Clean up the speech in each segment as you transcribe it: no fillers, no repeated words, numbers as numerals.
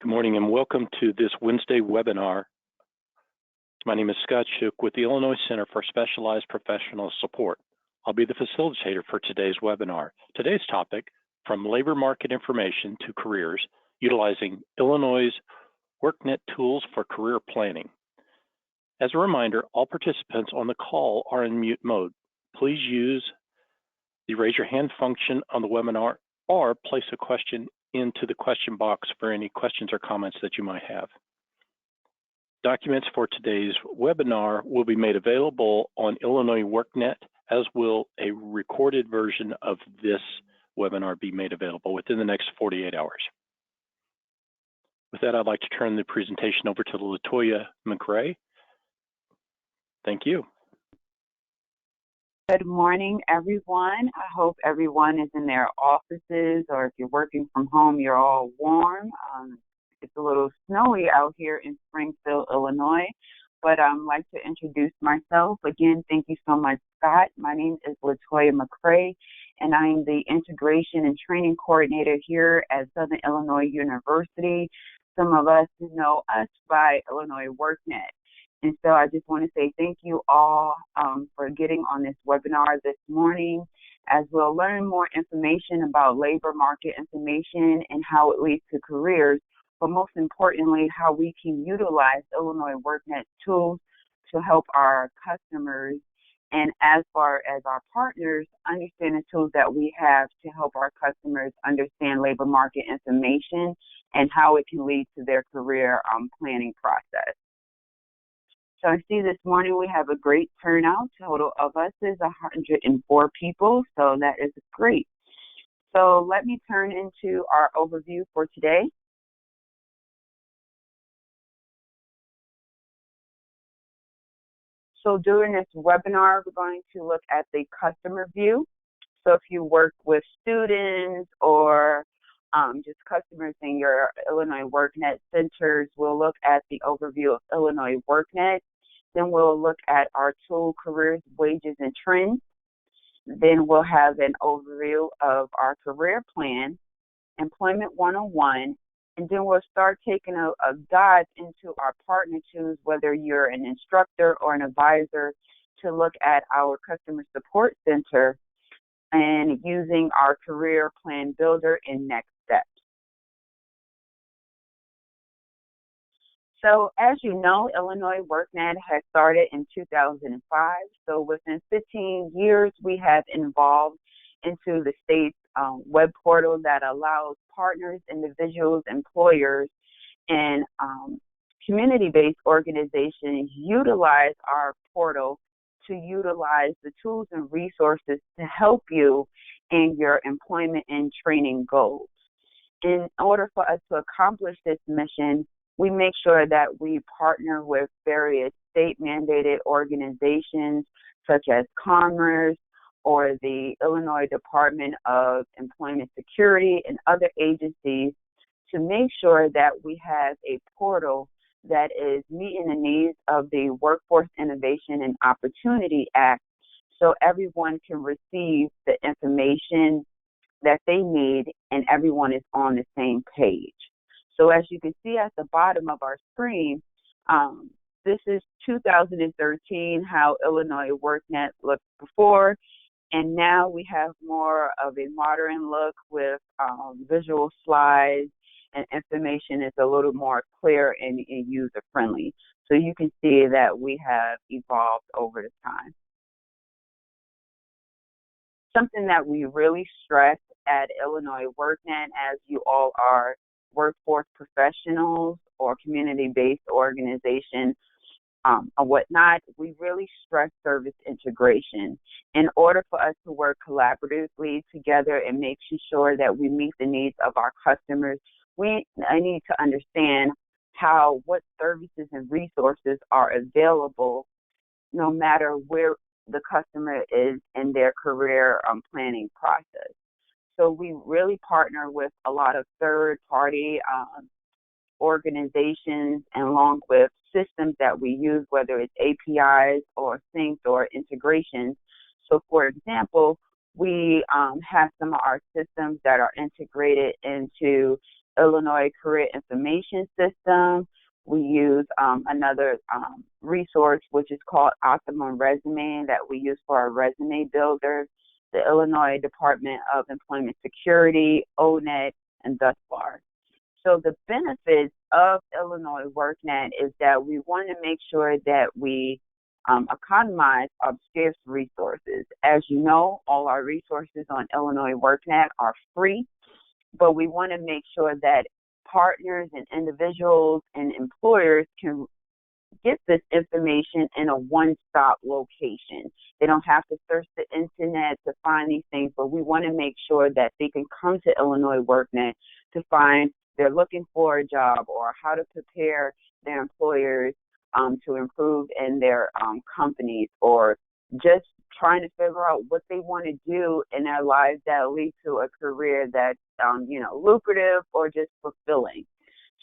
Good morning and welcome to this Wednesday webinar. My name is Scott Shook with the Illinois Center for Specialized Professional Support. I'll be the facilitator for today's webinar. Today's topic, from labor market information to careers, utilizing Illinois' workNet tools for career planning. As a reminder, all participants on the call are in mute mode. Please use the raise your hand function on the webinar or place a question into the question box for any questions or comments that you might have. Documents for today's webinar will be made available on Illinois workNet, as will a recorded version of this webinar be made available within the next 48 hours. With that, I'd like to turn the presentation over to LaToya McRae. Thank you. Good morning, everyone. I hope everyone is in their offices, or if you're working from home, you're all warm. It's a little snowy out here in Springfield, Illinois, but I'd like to introduce myself. Again, thank you so much, Scott. My name is LaToya McRae, and I am the Integration and Training Coordinator here at Southern Illinois University. Some of us know us by Illinois workNet. And so I just want to say thank you all for getting on this webinar this morning, as we'll learn more information about labor market information and how it leads to careers, but most importantly, how we can utilize Illinois workNet tools to help our customers and as far as our partners understand the tools that we have to help our customers understand labor market information and how it can lead to their career planning process. So I see this morning we have a great turnout. Total of us is 104 people, so that is great. So let me turn into our overview for today. So during this webinar, we're going to look at the customer view. So if you work with students or just customers in your Illinois workNet centers, we'll look at the overview of Illinois workNet. Then we'll look at our tool, careers, wages, and trends. Then we'll have an overview of our career plan, employment 101, and then we'll start taking a dive into our partner tools, whether you're an instructor or an advisor, to look at our customer support center and using our career plan builder and next steps. So as you know, Illinois workNet has started in 2005. So within 15 years, we have evolved into the state's web portal that allows partners, individuals, employers, and community-based organizations utilize our portal to utilize the tools and resources to help you in your employment and training goals. In order for us to accomplish this mission, we make sure that we partner with various state-mandated organizations such as Commerce or the Illinois Department of Employment Security and other agencies to make sure that we have a portal that is meeting the needs of the Workforce Innovation and Opportunity Act, so everyone can receive the information that they need and everyone is on the same page. So as you can see at the bottom of our screen, this is 2013, how Illinois workNet looked before, and now we have more of a modern look with visual slides, and information is a little more clear and user-friendly. So you can see that we have evolved over the time. Something that we really stress at Illinois workNet, as you all are workforce professionals or community-based organizations or whatnot, we really stress service integration. In order for us to work collaboratively together and making sure that we meet the needs of our customers, I need to understand what services and resources are available no matter where the customer is in their career planning process. So we really partner with a lot of third-party organizations and along with systems that we use, whether it's APIs or syncs or integrations. So for example, we have some of our systems that are integrated into Illinois Career Information System. We use another resource, which is called Optimum Resume, that we use for our resume builder, the Illinois Department of Employment Security, ONET, and thus far. So the benefits of Illinois WorkNet is that we want to make sure that we economize our scarce resources. As you know, all our resources on Illinois WorkNet are free, but we want to make sure that partners and individuals and employers can get this information in a one-stop location. They don't have to search the internet to find these things, but we want to make sure that they can come to Illinois WorkNet to find they're looking for a job or how to prepare their employers to improve in their companies, or just trying to figure out what they want to do in their lives that lead to a career that's lucrative or just fulfilling.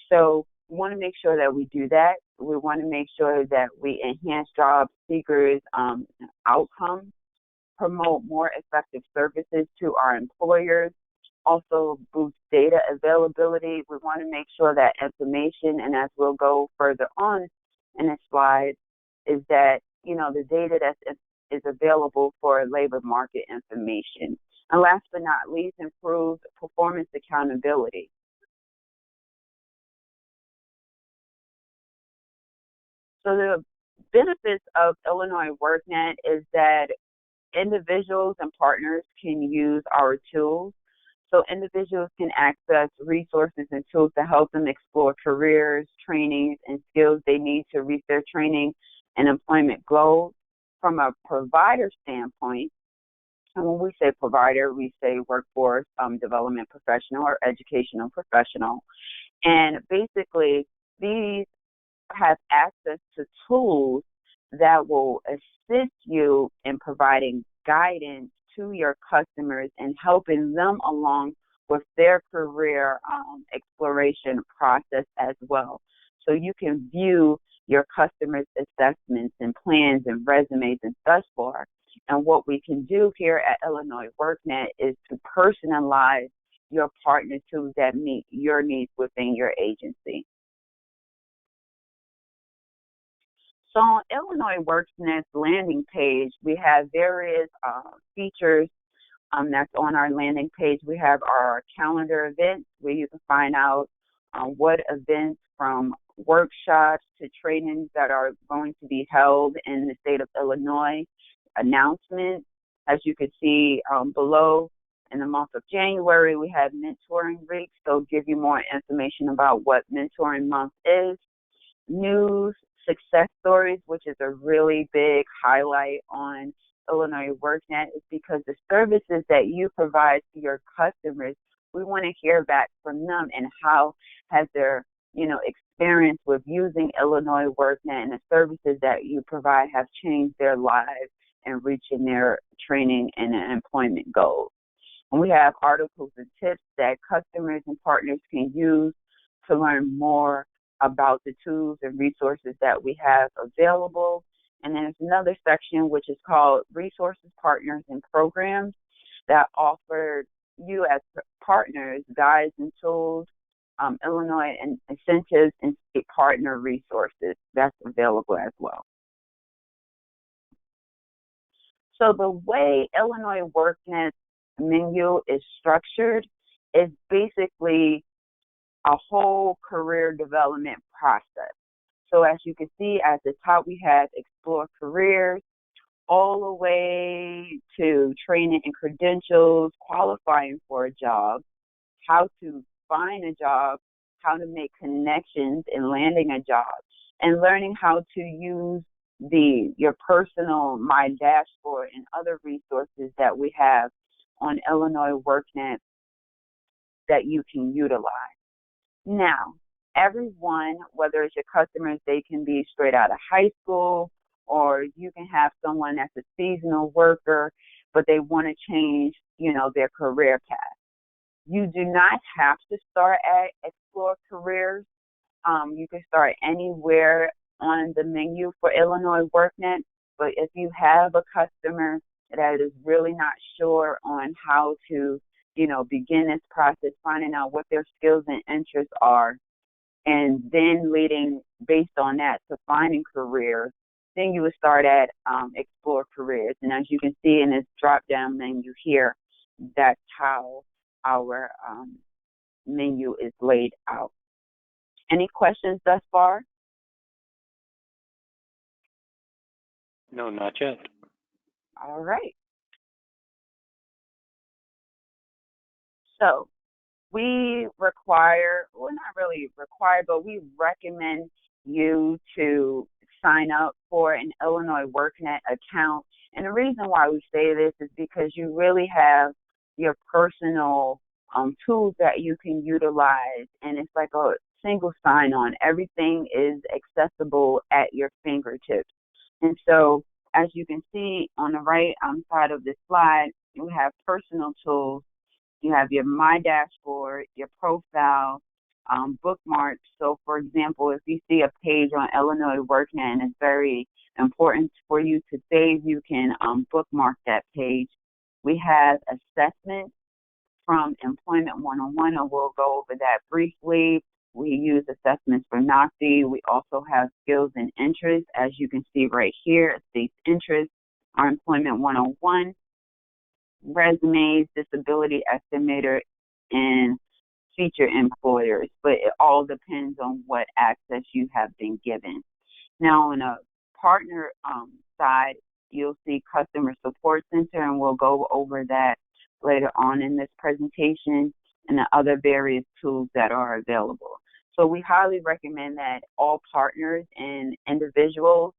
So we want to make sure that we do that. We want to make sure that we enhance job seekers' outcomes, promote more effective services to our employers, also boost data availability. We want to make sure that information, and as we'll go further on in this slide, is that, the data that is available for labor market information. And last but not least, improve performance accountability. So the benefits of Illinois WorkNet is that individuals and partners can use our tools. So individuals can access resources and tools to help them explore careers, trainings, and skills they need to reach their training and employment goals. From a provider standpoint, and when we say provider, we say workforce development professional or educational professional. And basically, these have access to tools that will assist you in providing guidance to your customers and helping them along with their career exploration process as well. So you can view your customers' assessments and plans and resumes and thus far. And what we can do here at Illinois WorkNet is to personalize your partner tools that meet your needs within your agency. So on Illinois WorkNet's landing page, we have various features that's on our landing page. We have our calendar events where you can find out what events from workshops to trainings that are going to be held in the state of Illinois, announcements. As you can see below, in the month of January, we have mentoring week, so give you more information about what mentoring month is. News, success stories, which is a really big highlight on Illinois WorkNet, is because the services that you provide to your customers, we want to hear back from them and how has their experience with using Illinois WorkNet and the services that you provide have changed their lives and reaching their training and employment goals. And we have articles and tips that customers and partners can use to learn more about the tools and resources that we have available. And then there's another section which is called Resources, Partners, and Programs that offer you as partners guides and tools, Illinois and incentives, and state partner resources that's available as well. So the way Illinois WorkNet's menu is structured is basically a whole career development process. So as you can see at the top, we have Explore Careers, all the way to training and credentials, qualifying for a job, how to find a job, how to make connections in landing a job, and learning how to use your personal My Dashboard and other resources that we have on Illinois WorkNet that you can utilize. Now, everyone, whether it's your customers, they can be straight out of high school, or you can have someone that's a seasonal worker, but they want to change, their career path. You do not have to start at Explore Careers. You can start anywhere on the menu for Illinois WorkNet, but if you have a customer that is really not sure on how to begin this process, finding out what their skills and interests are, and then leading based on that to finding careers. Then you would start at explore careers. And as you can see in this drop-down menu here, that's how our menu is laid out. Any questions thus far? No, not yet. All right. So we require, well, not really require, but we recommend you to sign up for an Illinois WorkNet account. And the reason why we say this is because you really have your personal tools that you can utilize, and it's like a single sign-on. Everything is accessible at your fingertips. And so, as you can see on the right side of this slide, you have personal tools. You have your My Dashboard, your profile, bookmarks. So, for example, if you see a page on Illinois WorkNet and it's very important for you to save, you can bookmark that page. We have assessments from Employment 101, and we'll go over that briefly. We use assessments for NOCD. We also have skills and interests. As you can see right here, these interests are Employment 101, resumes, disability estimator, and feature employers. But it all depends on what access you have been given. Now, on a partner side, you'll see Customer Support Center, and we'll go over that later on in this presentation, and the other various tools that are available. So we highly recommend that all partners and individuals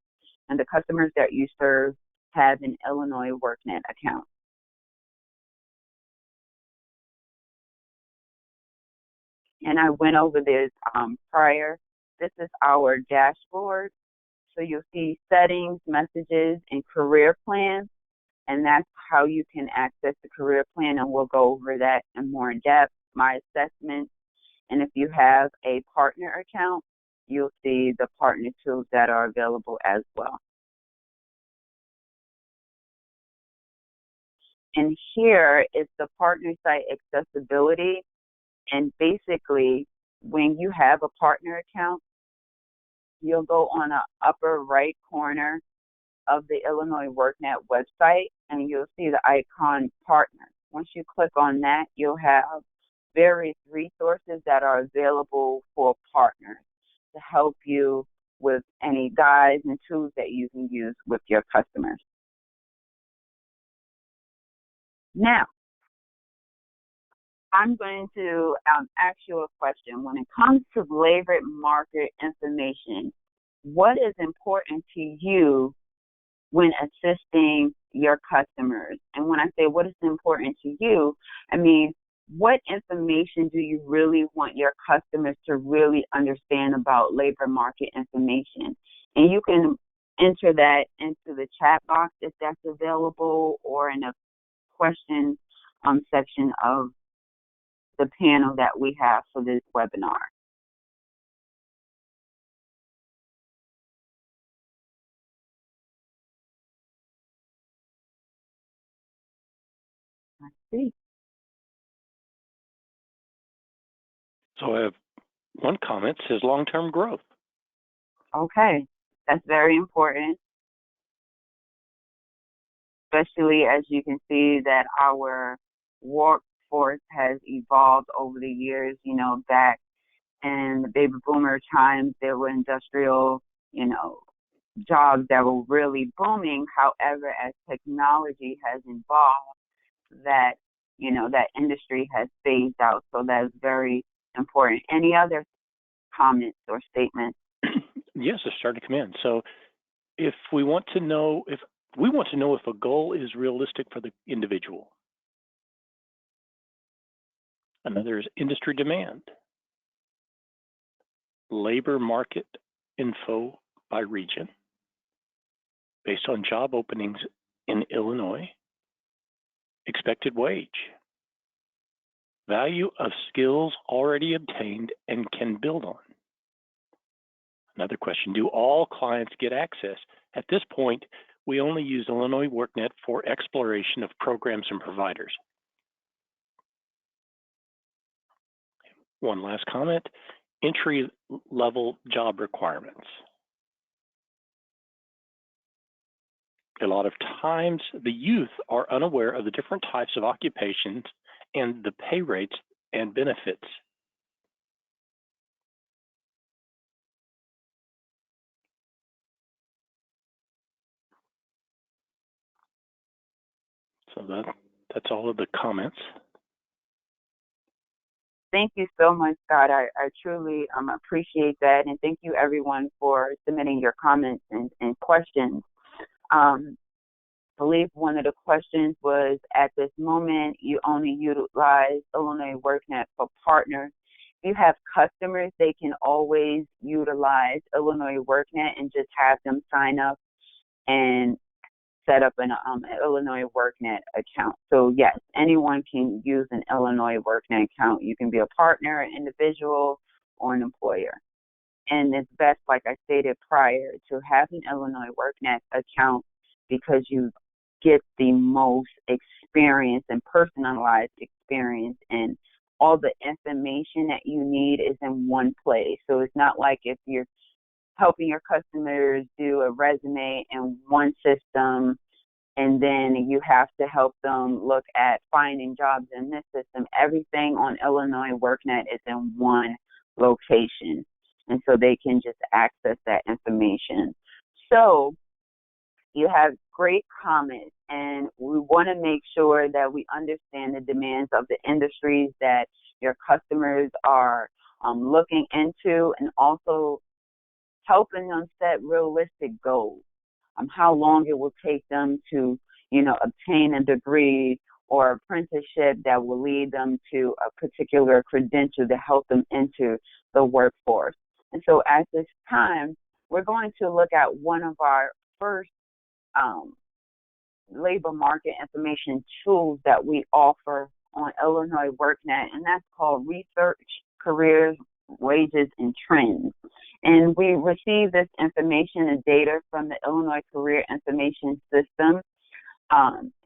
and the customers that you serve have an Illinois WorkNet account. And I went over this prior. This is our dashboard. So you'll see settings, messages, and career plans. And that's how you can access the career plan, and we'll go over that in more depth, my assessments. And if you have a partner account, you'll see the partner tools that are available as well. And here is the partner site accessibility. And basically, when you have a partner account, you'll go on the upper right corner of the Illinois WorkNet website, and you'll see the icon partner. Once you click on that, you'll have various resources that are available for partners to help you with any guides and tools that you can use with your customers. Now, I'm going to ask you a question. When it comes to labor market information, what is important to you when assisting your customers? And when I say what is important to you, I mean, what information do you really want your customers to really understand about labor market information? And you can enter that into the chat box if that's available, or in a question section of the panel that we have for this webinar. Let's see. So I have one comment, says long-term growth. Okay, that's very important, especially as you can see that our workforce has evolved over the years. You know, back in the baby boomer times, there were industrial, jobs that were really booming. However, as technology has evolved, that, that industry has phased out. So that's very important. Any other comments or statements? Yes, it's starting to come in. So if we want to know if a goal is realistic for the individual. Another is industry demand. Labor market info by region based on job openings in Illinois. Expected wage. Value of skills already obtained and can build on. Another question, do all clients get access? At this point, we only use Illinois WorkNet for exploration of programs and providers. One last comment, entry-level job requirements. A lot of times, the youth are unaware of the different types of occupations and the pay rates and benefits. So that's all of the comments. Thank you so much, Scott. I truly appreciate that. And thank you, everyone, for submitting your comments and questions. I believe one of the questions was, at this moment, you only utilize Illinois WorkNet for partners. If you have customers, they can always utilize Illinois WorkNet and just have them sign up and set up an Illinois WorkNet account. So yes, anyone can use an Illinois WorkNet account. You can be a partner, an individual, or an employer. And it's best, like I stated prior, to have an Illinois WorkNet account because you get the most experience and personalized experience, and all the information that you need is in one place. So it's not like if you're helping your customers do a resume in one system, and then you have to help them look at finding jobs in this system. Everything on Illinois WorkNet is in one location, and so they can just access that information. So you have great comments, and we want to make sure that we understand the demands of the industries that your customers are looking into, and also helping them set realistic goals. How long it will take them to, obtain a degree or apprenticeship that will lead them to a particular credential to help them into the workforce. And so at this time, we're going to look at one of our first labor market information tools that we offer on Illinois WorkNet, and that's called Research, Careers, Wages, and Trends. And we receive this information and data from the Illinois Career Information System,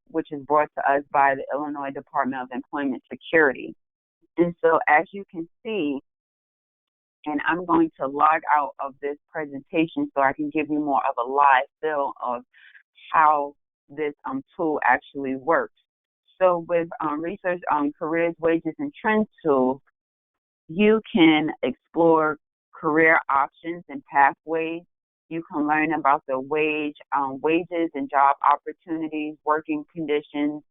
which is brought to us by the Illinois Department of Employment Security. And so as you can see, and I'm going to log out of this presentation so I can give you more of a live feel of how this tool actually works. So with Research on Careers, Wages, and Trends tool, you can explore career options and pathways. You can learn about the wages and job opportunities, working conditions,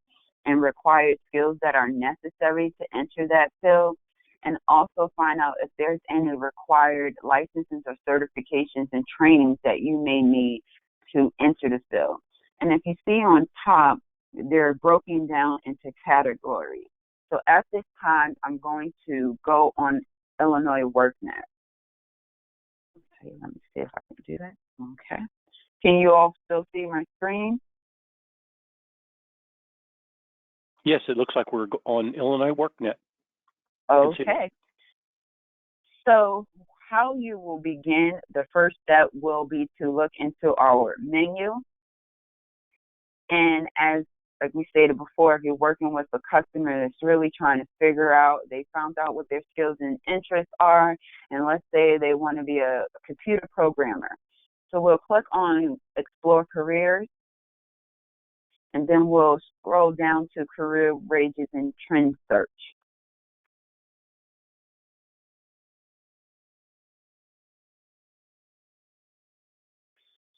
and required skills that are necessary to enter that field, and also find out if there's any required licenses or certifications and trainings that you may need to enter the field. And if you see on top, they're broken down into categories. So at this time, I'm going to go on Illinois WorkNet. Okay, let me see if I can do that. Okay. Can you all still see my screen? Yes, it looks like we're on Illinois WorkNet. Okay. So how you will begin, the first step will be to look into our menu. And as like we stated before, if you're working with a customer that's really trying to figure out, they found out what their skills and interests are, and let's say they want to be a computer programmer. So we'll click on Explore Careers, and then we'll scroll down to Career, Wages, and Trend Search.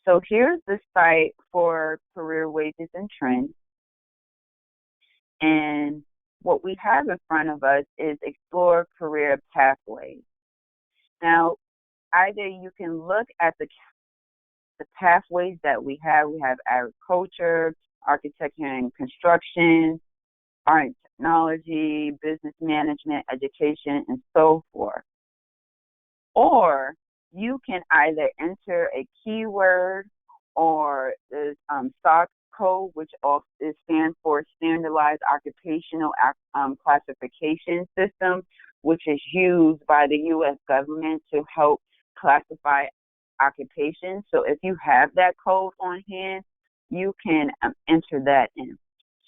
So here's the site for Career, Wages, and Trends. And what we have in front of us is Explore Career Pathways. Now, either you can look at the pathways that we have. We have agriculture, architecture and construction, art and technology, business management, education, and so forth. Or you can either enter a keyword or the SOC code, which stands for Standardized Occupational Classification System, which is used by the U.S. government to help classify occupations. So if you have that code on hand, you can enter that in.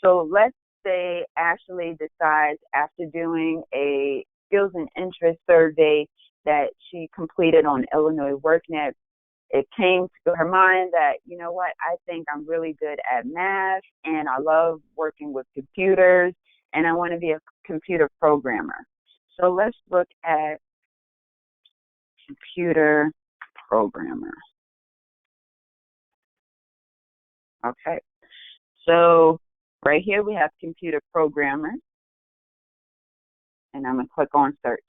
So let's say Ashley decides, after doing a skills and interest survey that she completed on Illinois WorkNet, it came to her mind that, you know what, I think I'm really good at math and I love working with computers and I want to be a computer programmer. So let's look at computer programmer. Okay, so right here we have computer programmer, and I'm going to click on search.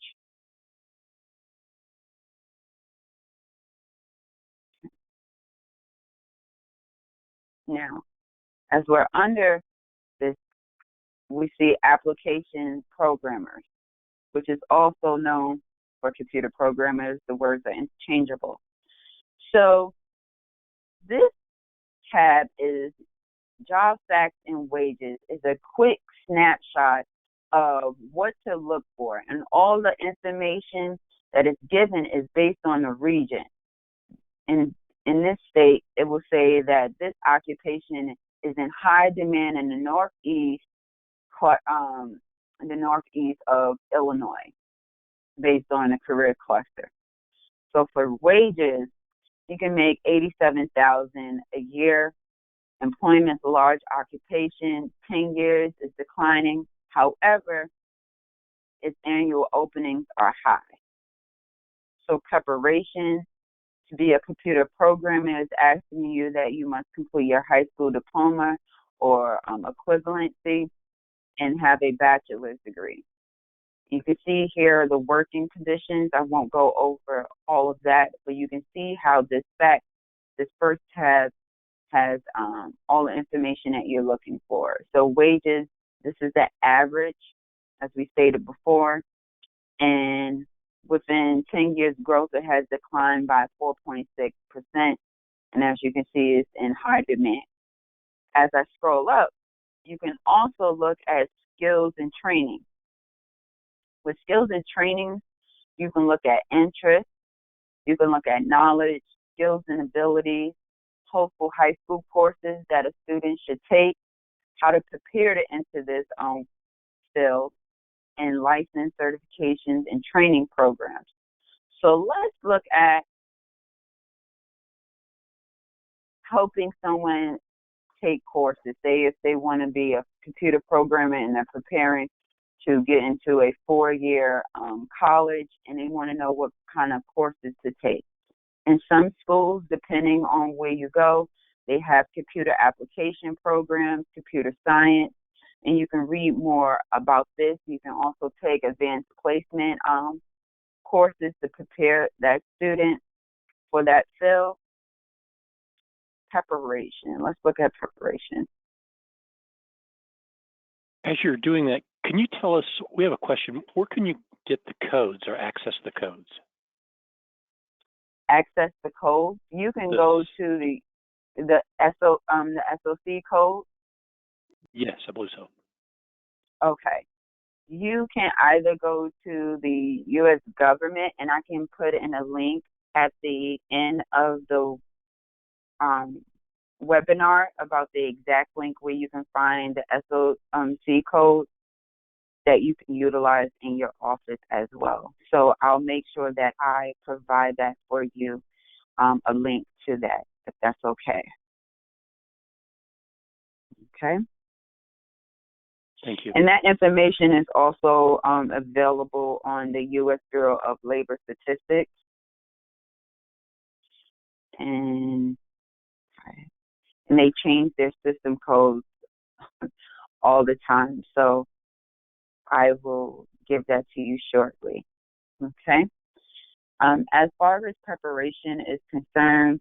Now, as we're under this, we see application programmers, which is also known for computer programmers. The words are interchangeable. So this tab is job facts and wages, is a quick snapshot of what to look for, and all the information that is given is based on the region. And in this state, it will say that this occupation is in high demand in the northeast of Illinois, based on a career cluster. So for wages, you can make $87,000 a year. Employment's a large occupation. 10 years is declining. However, its annual openings are high. So preparation to be a computer programmer is asking you that you must complete your high school diploma or equivalency and have a bachelor's degree. You can see here the working conditions. I won't go over all of that, but you can see how this first tab has all the information that you're looking for. So wages, this is the average, as we stated before, and within 10 years growth, it has declined by 4.6%, and as you can see, it's in high demand. As I scroll up, you can also look at skills and training. With skills and training, you can look at interest, you can look at knowledge, skills and abilities, hopeful high school courses that a student should take, how to prepare to enter this field, and license certifications and training programs. So let's look at helping someone take courses. Say if they want to be a computer programmer and they're preparing to get into a 4-year college and they want to know what kind of courses to take. In some schools, depending on where you go, they have computer application programs, computer science, and you can read more about this. You can also take advanced placement courses to prepare that student for that field. Preparation. Let's look at preparation. As you're doing that, can you tell us, we have a question, where can you get the codes or access the codes? Access the code. You can go to the SOC code. Yes, I believe so. Okay. You can either go to the U.S. government, and I can put in a link at the end of the webinar about the exact link where you can find the SOC code that you can utilize in your office as well. So I'll make sure that I provide that for you, a link to that, if that's okay. Okay. Thank you. And that information is also available on the U.S. Bureau of Labor Statistics. And they change their system codes all the time. So I will give that to you shortly. Okay. As far as preparation is concerned,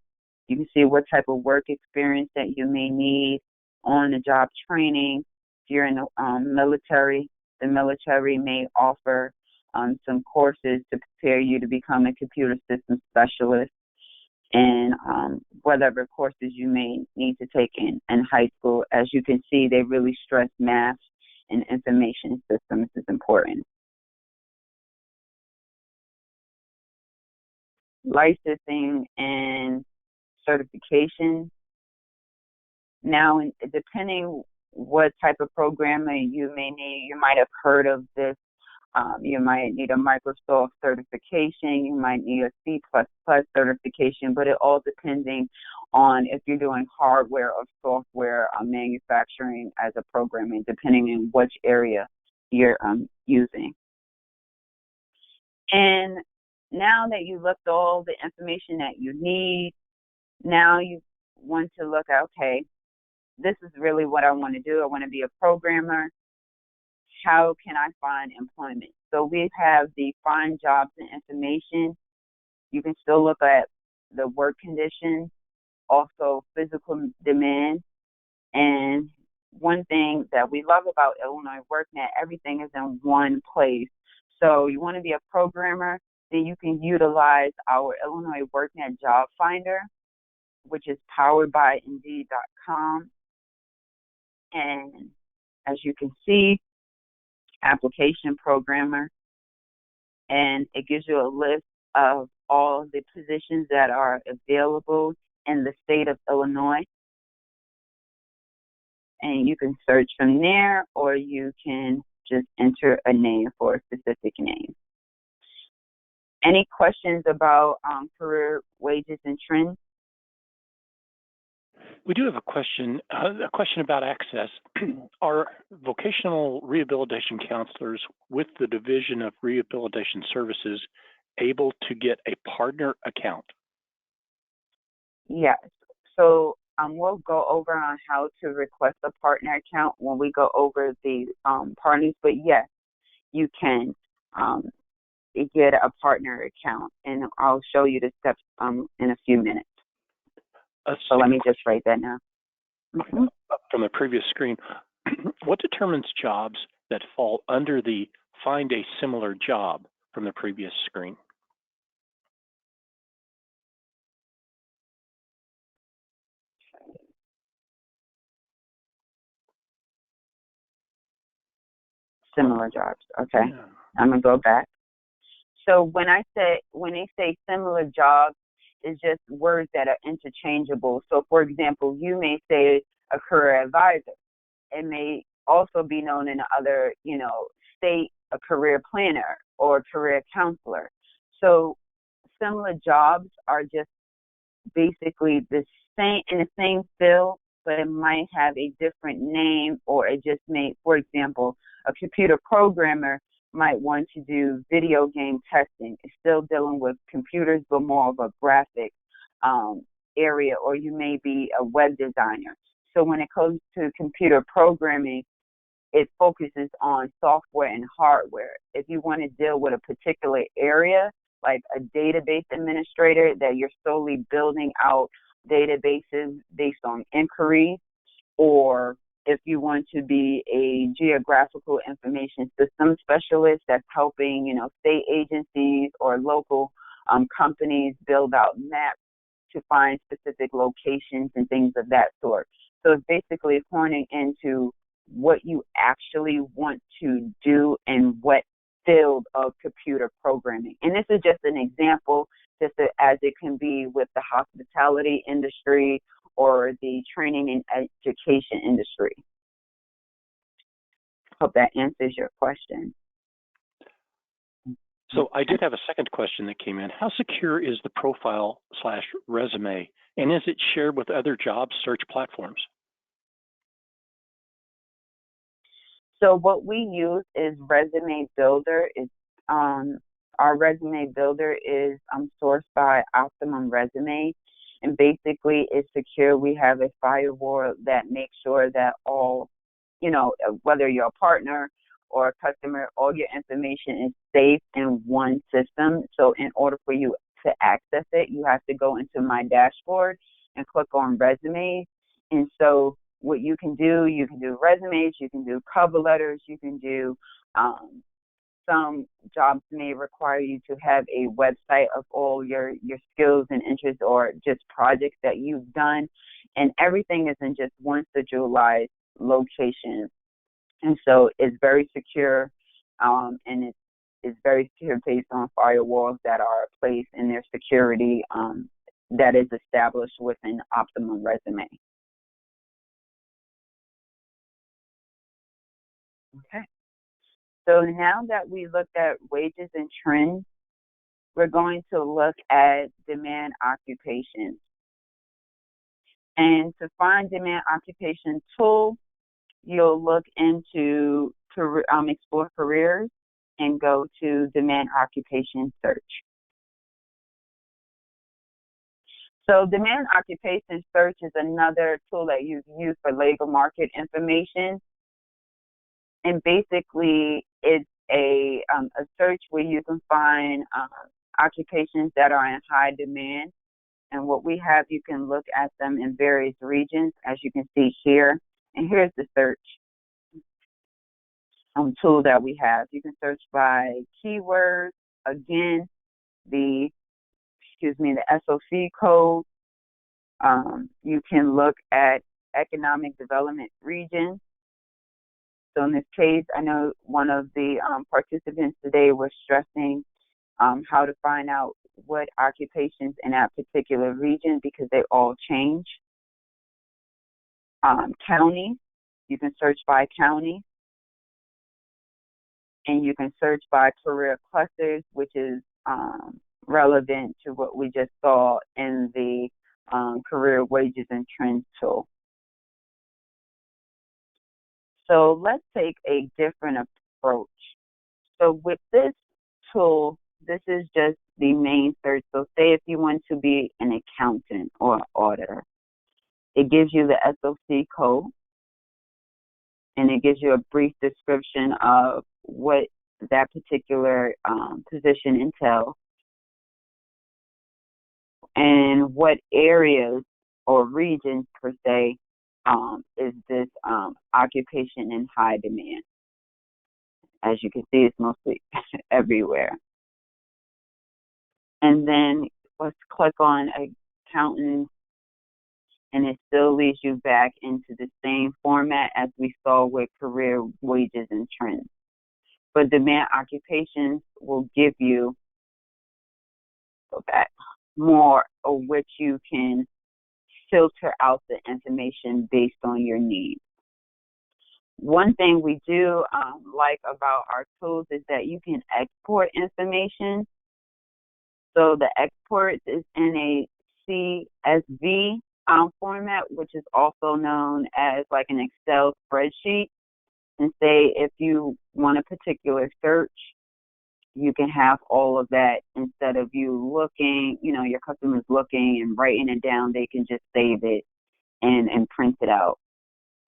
you can see what type of work experience that you may need, on-the-job training. If you're in the military may offer some courses to prepare you to become a computer system specialist, and whatever courses you may need to take in high school. As you can see, they really stress math and information systems is important. Licensing and certification. Now, depending what type of programmer you may need, you might have heard of this You might need a Microsoft certification. You might need a C++ certification, but it all depending on if you're doing hardware or software manufacturing as a programming, depending on which area you're using. And now that you looked all the information that you need, now you want to look at, okay, this is really what I want to do. I want to be a programmer. How can I find employment? So we have the find jobs and information. You can still look at the work conditions, also physical demand. And one thing that we love about Illinois WorkNet, everything is in one place. So you want to be a programmer, then you can utilize our Illinois WorkNet Job Finder, which is powered by Indeed.com. And as you can see, application programmer, and it gives you a list of all the positions that are available in the state of Illinois. And you can search from there, or you can just enter a name for a specific name. Any questions about career wages and trends? We do have a question about access. Are vocational rehabilitation counselors with the Division of Rehabilitation Services able to get a partner account? Yes. So we'll go over on how to request a partner account when we go over the partners, but yes, you can get a partner account, and I'll show you the steps in a few minutes. So let me just write that now. Mm-hmm. From the previous screen, what determines jobs that fall under the find a similar job from the previous screen? Similar jobs, okay. Yeah. I'm gonna go back. So when they say similar jobs, it's just words that are interchangeable. So for example, you may say a career advisor. It may also be known in other, state, a career planner or a career counselor. So similar jobs are just basically the same, in the same field, but it might have a different name, or it just may, for example, a computer programmer might want to do video game testing. It's still dealing with computers, but more of a graphic area, or you may be a web designer. So when it comes to computer programming, it focuses on software and hardware. If you want to deal with a particular area, like a database administrator, that you're solely building out databases based on inquiries, or if you want to be a geographical information system specialist that's helping, state agencies or local companies build out maps to find specific locations and things of that sort. So it's basically honing into what you actually want to do and what field of computer programming. And this is just an example, as it can be with the hospitality industry or the training and education industry. Hope that answers your question. So I did have a second question that came in. How secure is the profile/resume, and is it shared with other job search platforms? So what we use is Resume Builder. Our Resume Builder is sourced by Optimum Resume, and basically it's secure. We have a firewall that makes sure that all, whether you're a partner or a customer, all your information is safe in one system. So in order for you to access it, you have to go into My Dashboard and click on Resumes. And so what you can do resumes, you can do cover letters, you can do some jobs may require you to have a website of all your skills and interests, or just projects that you've done, and everything is in just one centralized location. And so it's very secure, and it's very secure based on firewalls that are placed in their security that is established within Optimum Resume. Okay. So now that we looked at wages and trends, we're going to look at demand occupations. And to find demand occupation tool, you'll look into explore careers and go to demand occupation search. So demand occupation search is another tool that you use for labor market information. And basically, it's a search where you can find occupations that are in high demand. And what we have, you can look at them in various regions, as you can see here. And here's the search tool that we have. You can search by keywords. Again, the SOC code. You can look at economic development region. So in this case, I know one of the participants today was stressing how to find out what occupations in that particular region because they all change. County, you can search by county. And you can search by career clusters, which is relevant to what we just saw in the career wages and trends tool. So let's take a different approach. So with this tool, this is just the main search. So say if you want to be an accountant or an auditor, it gives you the SOC code, and it gives you a brief description of what that particular position entails and what areas or regions per se is this occupation in high demand. As you can see, it's mostly everywhere. And then let's click on accountant, and it still leads you back into the same format as we saw with career wages and trends. But demand occupations will give you more of which you can filter out the information based on your needs. One thing we do like about our tools is that you can export information. So the export is in a CSV format, which is also known as like an Excel spreadsheet. And say if you want a particular search, you can have all of that instead of you looking, your customers looking and writing it down. They can just save it and print it out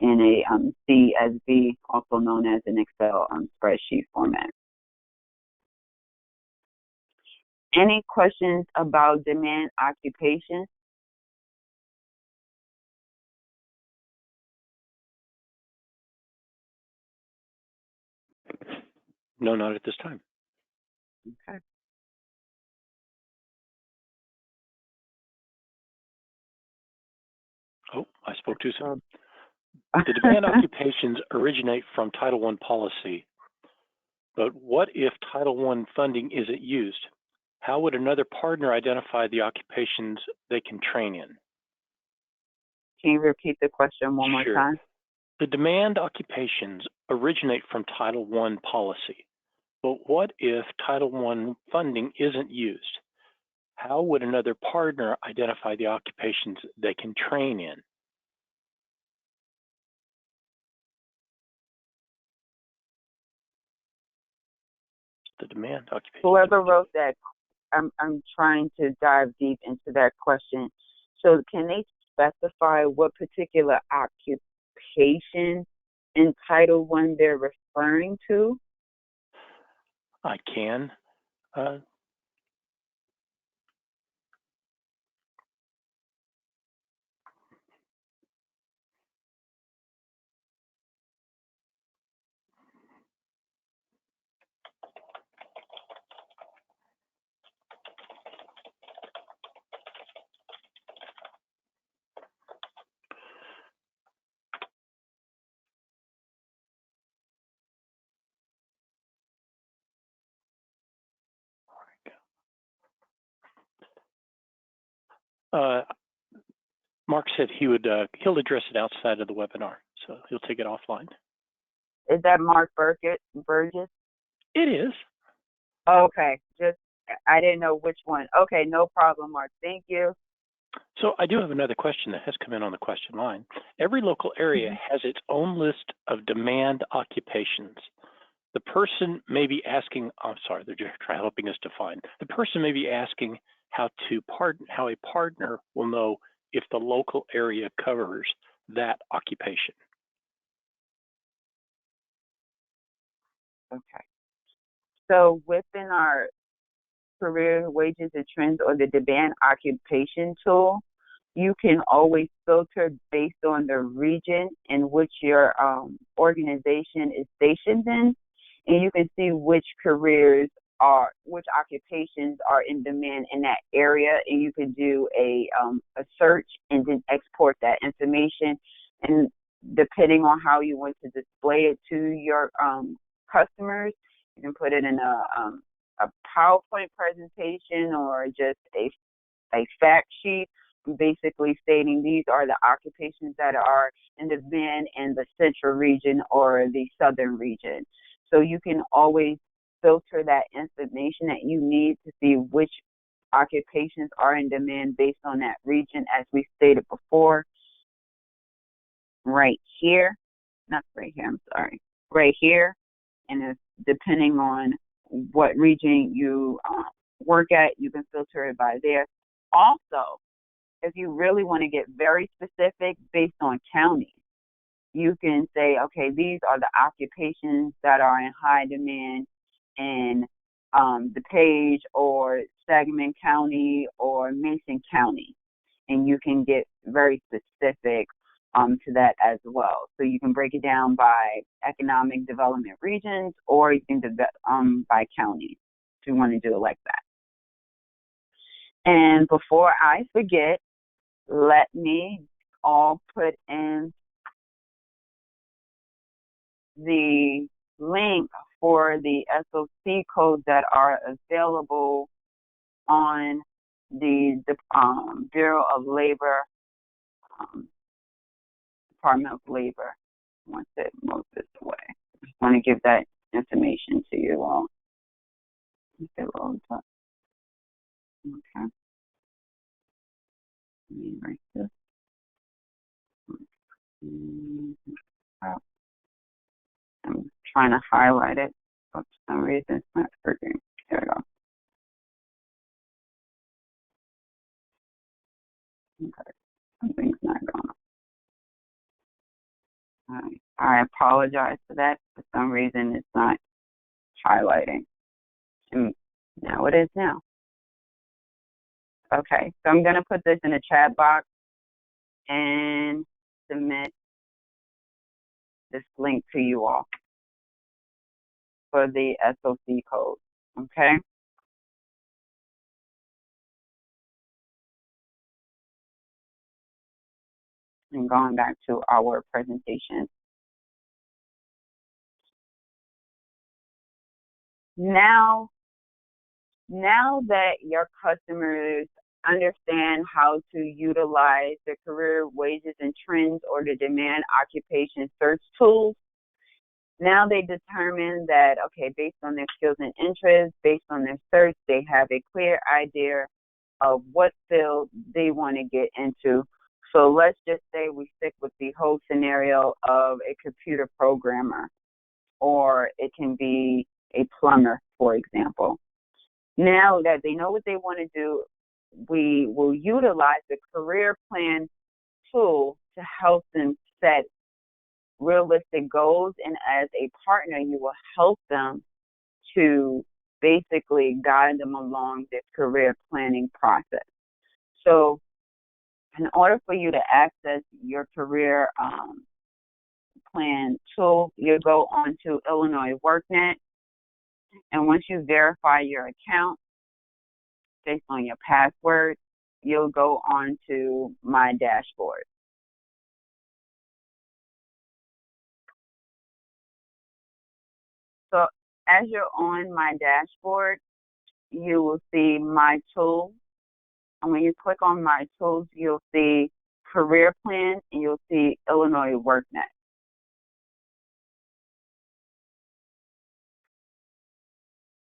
in a CSV, also known as an Excel spreadsheet format. Any questions about demand occupation? No, not at this time. Okay. Oh, I spoke too soon. The demand occupations originate from Title I policy, but what if Title I funding isn't used? How would another partner identify the occupations they can train in? Can you repeat the question one more time? The demand occupations originate from Title I policy, but what if Title I funding isn't used? How would another partner identify the occupations they can train in? The demand occupation. Whoever wrote that, I'm trying to dive deep into that question. So can they specify what particular occupation in Title I they're referring to? I can. Mark said he'll address it outside of the webinar, so he'll take it offline. Is that Mark Burgess? It is. Okay, just I didn't know which one. Okay, no problem, Mark. Thank you. So I do have another question that has come in on the question line. Every local area has its own list of demand occupations. The person may be asking, I'm sorry, they're just helping us define. The person may be asking how a partner will know if the local area covers that occupation. Okay. So within our career wages and trends or the demand occupation tool, you can always filter based on the region in which your organization is stationed in, and you can see which occupations are in demand in that area, and you can do a search and then export that information. And depending on how you want to display it to your customers, you can put it in a PowerPoint presentation or just a fact sheet, basically stating these are the occupations that are in demand in the central region or the southern region. So you can always filter that information that you need to see which occupations are in demand based on that region, as we stated before. Right here, right here, and it's depending on what region you work at, you can filter it by there. Also, if you really want to get very specific based on county, you can say, okay, these are the occupations that are in high demand in DePage or Sangamon County or Mason County. And you can get very specific to that as well. So you can break it down by economic development regions, or you can by county if you want to do it like that. And before I forget, let me all put in the link for the SOC codes that are available on the Bureau of Labor, Department of Labor. Once it moves this away, I just want to give that information to you all. Okay. Let me write this. I'm trying to highlight it, but for some reason it's not working. There we go. Okay, something's not going on. I apologize for that. For some reason it's not highlighting. And now it is now. Okay, so I'm going to put this in the chat box and submit this link to you all for the SOC code, okay? And going back to our presentation. Now that your customers understand how to utilize the career wages and trends or the demand occupation search tools, now they determine that, okay, based on their skills and interests, based on their search, they have a clear idea of what field they want to get into. So let's just say we stick with the whole scenario of a computer programmer, or it can be a plumber, for example. Now that they know what they want to do, we will utilize the career plan tool to help them set realistic goals. And as a partner, you will help them to basically guide them along this career planning process. So in order for you to access your career plan tool, you go on to Illinois WorkNet. And once you verify your account based on your password, you'll go on to My Dashboard. So as you're on My Dashboard, you will see My Tools. And when you click on My Tools, you'll see Career Plan, and you'll see Illinois WorkNet.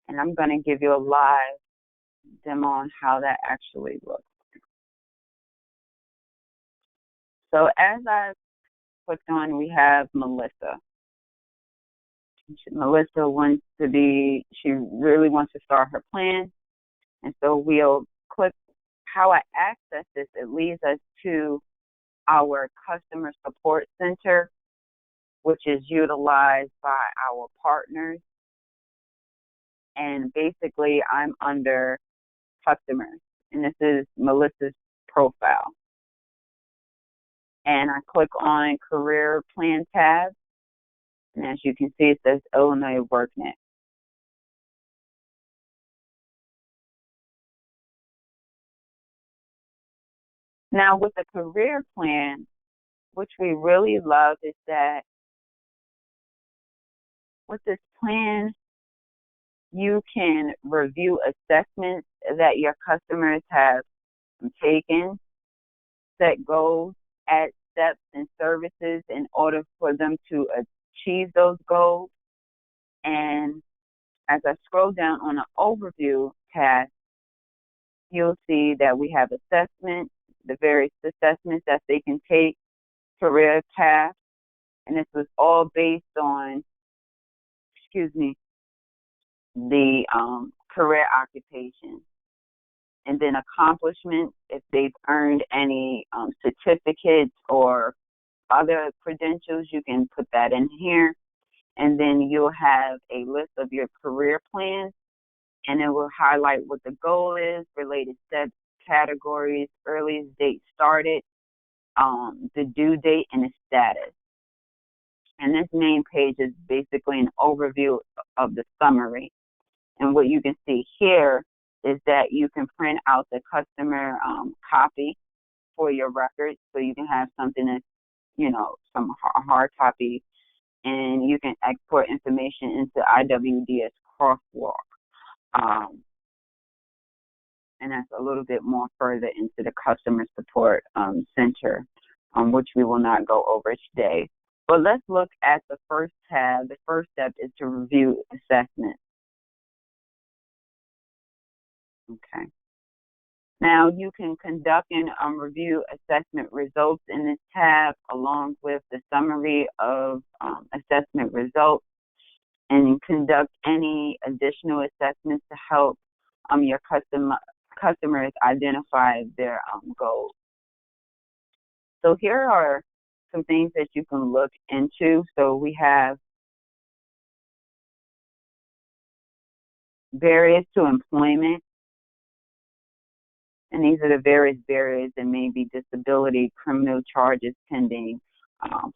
And I'm going to give you a live demo on how that actually looks. So as I clicked on, we have Melissa. Melissa she really wants to start her plan. And so we'll click how I access this. It leads us to our customer support center, which is utilized by our partners. And basically, I'm under customers, and this is Melissa's profile. And I click on Career Plan tab, and as you can see, it says Illinois WorkNet. Now, with the career plan, which we really love is that with this plan, you can review assessments that your customers have taken, set goals, add steps and services in order for them to achieve those goals. And as I scroll down on the overview tab, you'll see that we have assessments, the various assessments that they can take, career paths, and this was all based on, the career occupation. And then accomplishments, if they've earned any certificates or other credentials, you can put that in here. And then you'll have a list of your career plans, and it will highlight what the goal is, related steps, categories, earliest date started, the due date, and the status. And this main page is basically an overview of the summary. And what you can see here is that you can print out the customer copy for your records, so you can have something that's, some hard copy, and you can export information into IWDS Crosswalk. And that's a little bit more further into the customer support center, which we will not go over today. But let's look at the first tab. The first step is to review assessment. Okay. Now you can conduct and review assessment results in this tab, along with the summary of assessment results, and conduct any additional assessments to help your customers identify their goals. So here are some things that you can look into. So we have barriers to employment. And these are the various barriers that may be disability, criminal charges pending,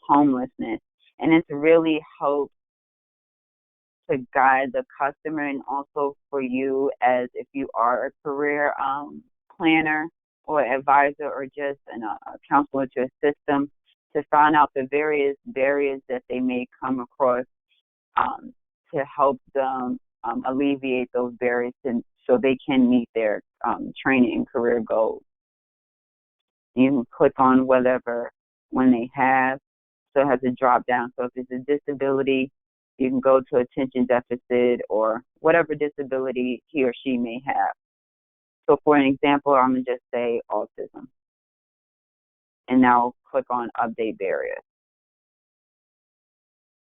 homelessness. And it's really helped to guide the customer, and also for you as if you are a career planner or advisor, or just a counselor to assist them to find out the various barriers that they may come across, to help them alleviate those barriers so they can meet their training and career goals. You can click on whatever one they have. So it has a drop down. So if it's a disability, you can go to attention deficit or whatever disability he or she may have. So for an example, I'm going to just say autism. And now click on update barriers.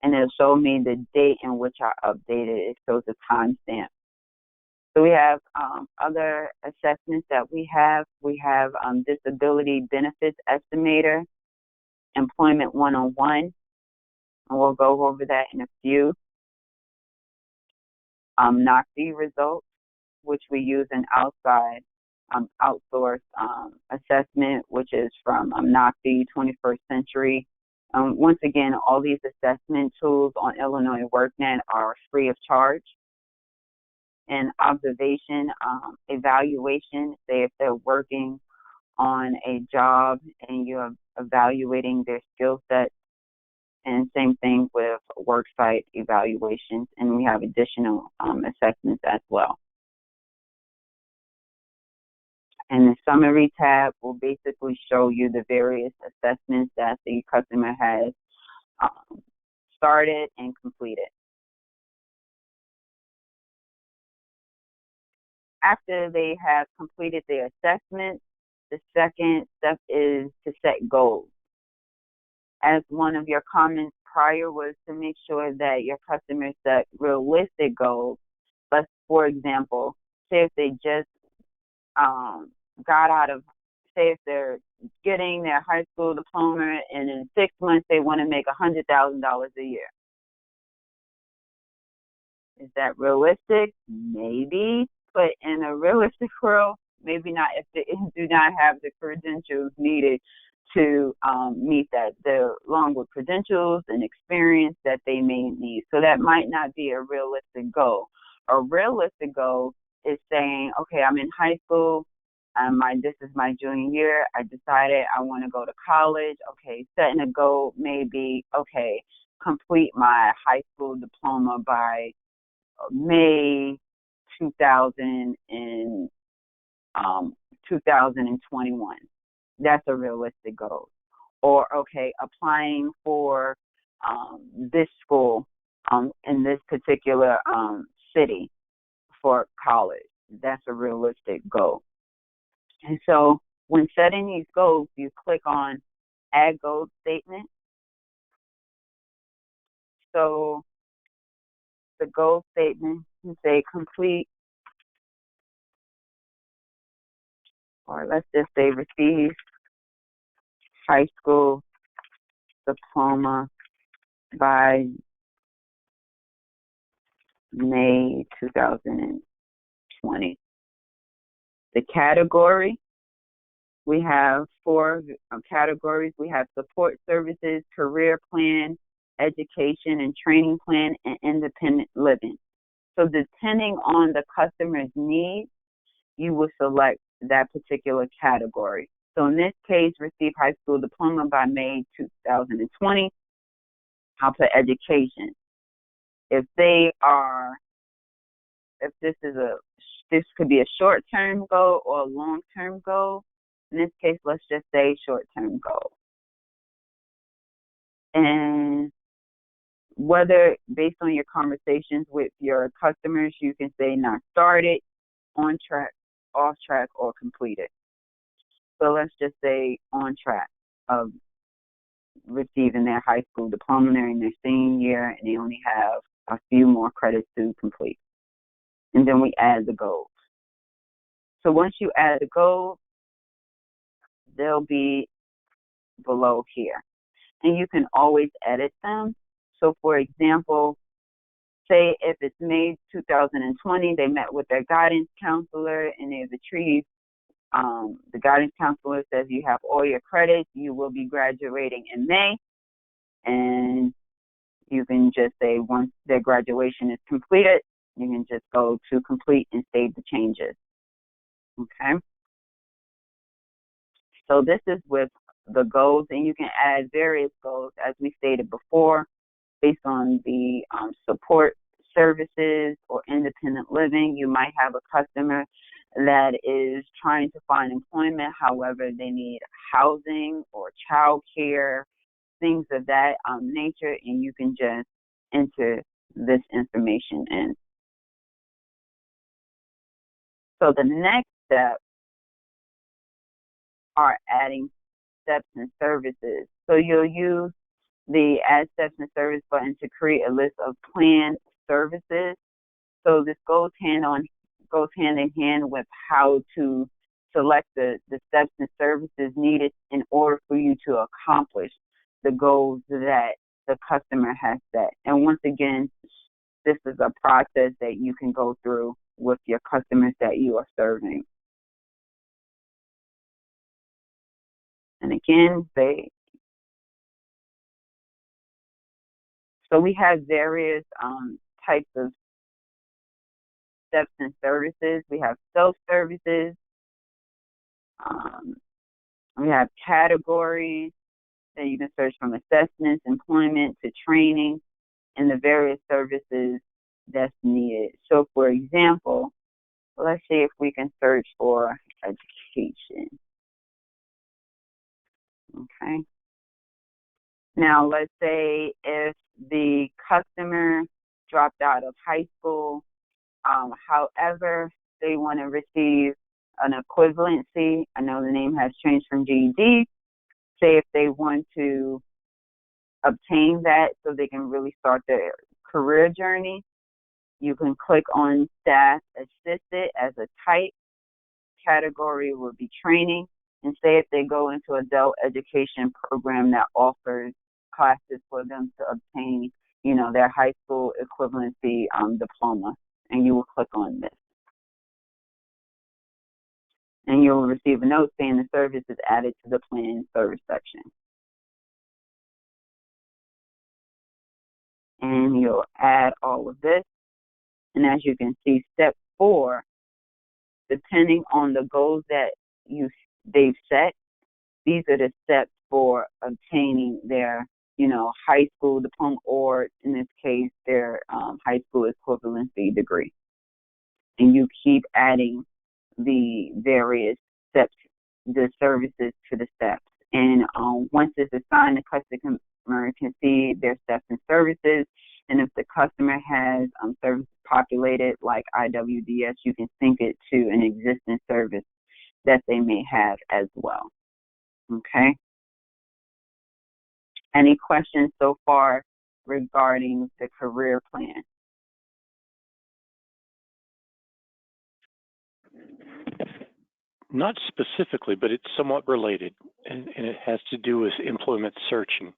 And it'll show me the date in which I updated. It shows a timestamp. So we have other assessments that we have. We have Disability Benefits Estimator, Employment 101, and we'll go over that in a few. NOCD results, which we use an outside outsourced assessment, which is from NOCD 21st Century. Once again, all these assessment tools on Illinois WorkNet are free of charge. And observation, evaluation, say if they're working on a job and you're evaluating their skill set, and same thing with worksite evaluations, and we have additional assessments as well. And the summary tab will basically show you the various assessments that the customer has started and completed. after they have completed their assessment, the second step is to set goals. As one of your comments prior was to make sure that your customers set realistic goals. But for example, say if they just got out of, say if they're getting their high school diploma and in 6 months they want to make $100,000 a year. Is that realistic? Maybe, but in a realistic world, maybe not if they do not have the credentials needed to meet that, along with credentials and experience that they may need. So that might not be a realistic goal. A realistic goal is saying, okay, I'm in high school, this is my junior year, I decided I want to go to college. Okay, setting a goal may be, okay, complete my high school diploma by May 2021. That's a realistic goal. Or, okay, applying for this school in this particular city for college. That's a realistic goal. And so when setting these goals, you click on Add Goal Statement. So the goal statement, you say complete, or let's just say receive high school diploma by May 2020. The category, we have 4 categories. We have support services, career plan, education and training plan, and independent living. So depending on the customer's needs, you will select that particular category. So in this case, receive high school diploma by May 2020. I'll put education. If this could be a short-term goal or a long-term goal. In this case, let's just say short-term goal. And whether based on your conversations with your customers, you can say not started, on track, off track, or completed. So let's just say on track of receiving their high school diploma. They're in their senior year and they only have a few more credits to complete. And then we add the goals. So once you add the goals, they'll be below here. And you can always edit them. So for example, say if it's May 2020, they met with their guidance counselor and they've achieved, the guidance counselor says you have all your credits, you will be graduating in May, and you can just say once their graduation is completed, you can just go to complete and save the changes. Okay? So this is with the goals, and you can add various goals, as we stated before, based on the support services or independent living. You might have a customer that is trying to find employment, however, they need housing or child care, things of that nature, and you can just enter this information in. So the next step are adding steps and services. So you'll use the Add Steps and Service button to create a list of planned services. So this goes hand in hand with how to select the steps and services needed in order for you to accomplish the goals that the customer has set. And once again, this is a process that you can go through with your customers that you are serving. And again, so we have various types of steps and services. We have self-services. We have categories that you can search from assessments, employment, to training, and the various services that's needed. So, for example, let's see if we can search for education. Okay. Now, let's say if the customer dropped out of high school, however, they want to receive an equivalency, I know the name has changed from GED, say if they want to obtain that so they can really start their career journey, you can click on staff assisted as a type. Category will be training, and say if they go into adult education program that offers classes for them to obtain, their high school equivalency diploma, and you will click on this. And you'll receive a note saying the service is added to the plan service section. And you'll add all of this. And as you can see, step 4, depending on the goals that they've set, these are the steps for obtaining their, high school diploma, or in this case, their high school equivalency degree. And you keep adding the various steps, the services to the steps. And once it's assigned, the customer can see their steps and services. And if the customer has services populated like IWDS, you can sync it to an existing service that they may have as well. Okay? Any questions so far regarding the career plan? Not specifically, but it's somewhat related, and it has to do with employment searching.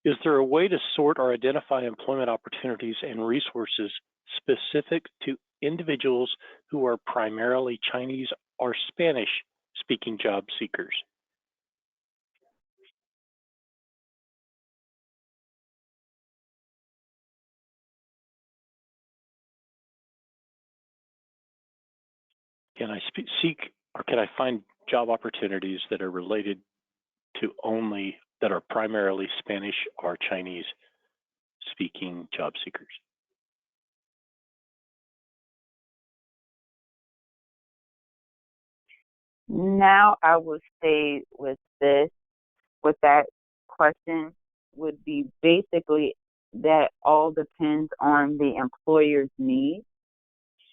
Is there a way to sort or identify employment opportunities and resources specific to individuals who are primarily Chinese or Spanish-speaking job seekers? Can I seek, or can I find job opportunities that are related to only, that are primarily Spanish or Chinese speaking job seekers? Now I will say with that question would be basically that all depends on the employer's needs.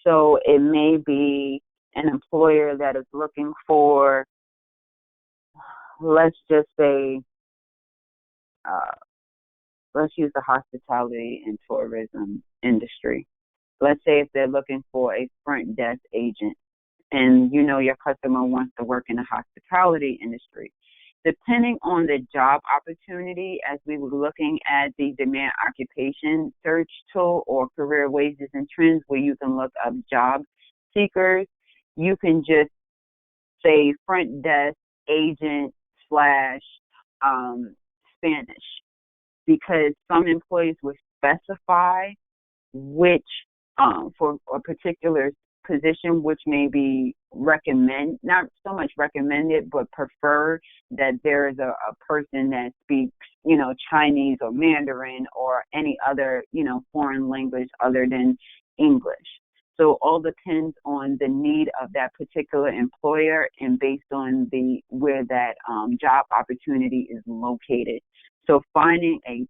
So it may be an employer that is looking for, let's just say, let's use the hospitality and tourism industry. Let's say if they're looking for a front desk agent, and your customer wants to work in the hospitality industry. Depending on the job opportunity, as we were looking at the demand occupation search tool or career wages and trends, where you can look up job seekers, you can just say front desk agent / Spanish, because some employees will specify which for a particular position, which may be not so much recommended, but prefer that there is a person that speaks, Chinese or Mandarin or any other, foreign language other than English. So all depends on the need of that particular employer and based on where that job opportunity is located. So finding a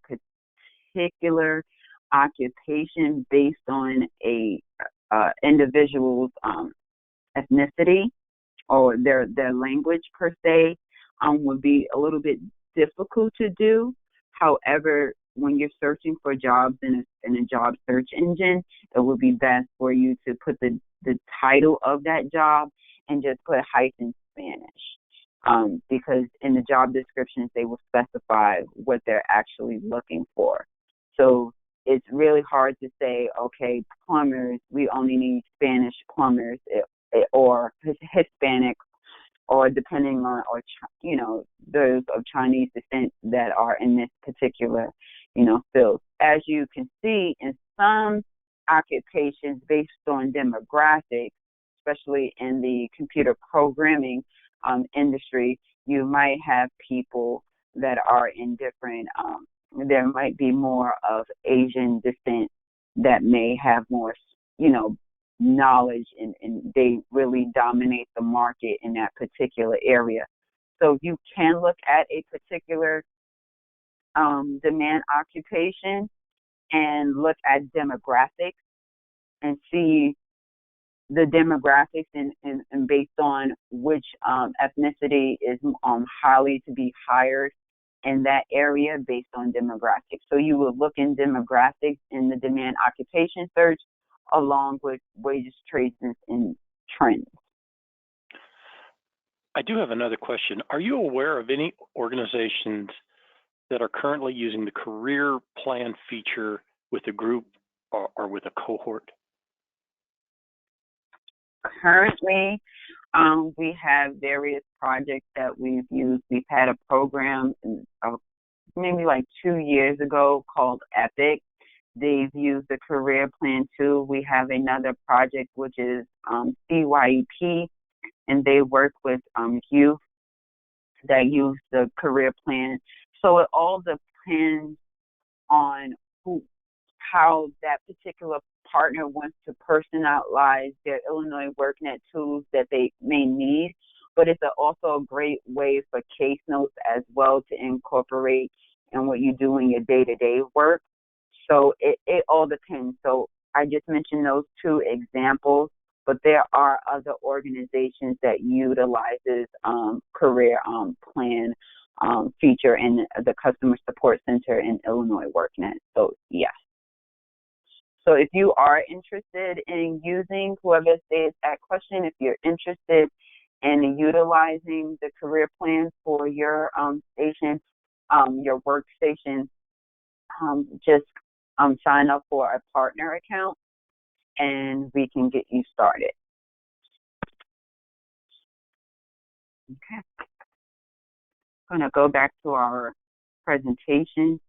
particular occupation based on a individual's ethnicity or their language per se would be a little bit difficult to do. However, when you're searching for jobs in a job search engine, it would be best for you to put the title of that job and just put hyphen Spanish, because in the job descriptions they will specify what they're actually looking for. So it's really hard to say, okay, plumbers, we only need Spanish plumbers, or Hispanic, or depending on, those of Chinese descent that are in this particular, field. As you can see, in some occupations based on demographics, especially in the computer programming industry, you might have people that are in different, there might be more of Asian descent that may have more, knowledge and they really dominate the market in that particular area. So you can look at a particular demand occupation and look at demographics and see the demographics and based on which ethnicity is highly to be hired in that area based on demographics. So you will look in demographics in the demand occupation search along with wages, trades, and trends. I do have another question. Are you aware of any organizations that are currently using the career plan feature with a group or with a cohort? Currently, we have various projects that we've used. We've had a program maybe like 2 years ago called EPIC. They've used the career plan too. We have another project which is CYEP, and they work with youth that use the career plan. So it all depends on how that particular partner wants to personalize their Illinois WorkNet tools that they may need, but it's also a great way for case notes as well to incorporate in what you do in your day-to-day work. So it all depends. So I just mentioned those two examples, but there are other organizations that utilizes career plan feature in the Customer Support Center in Illinois WorkNet. So yes. So if you are interested in using, whoever says that question, if you're interested in utilizing the career plan for your station, your workstation, just sign up for a partner account and we can get you started. Okay. I'm going to go back to our presentation.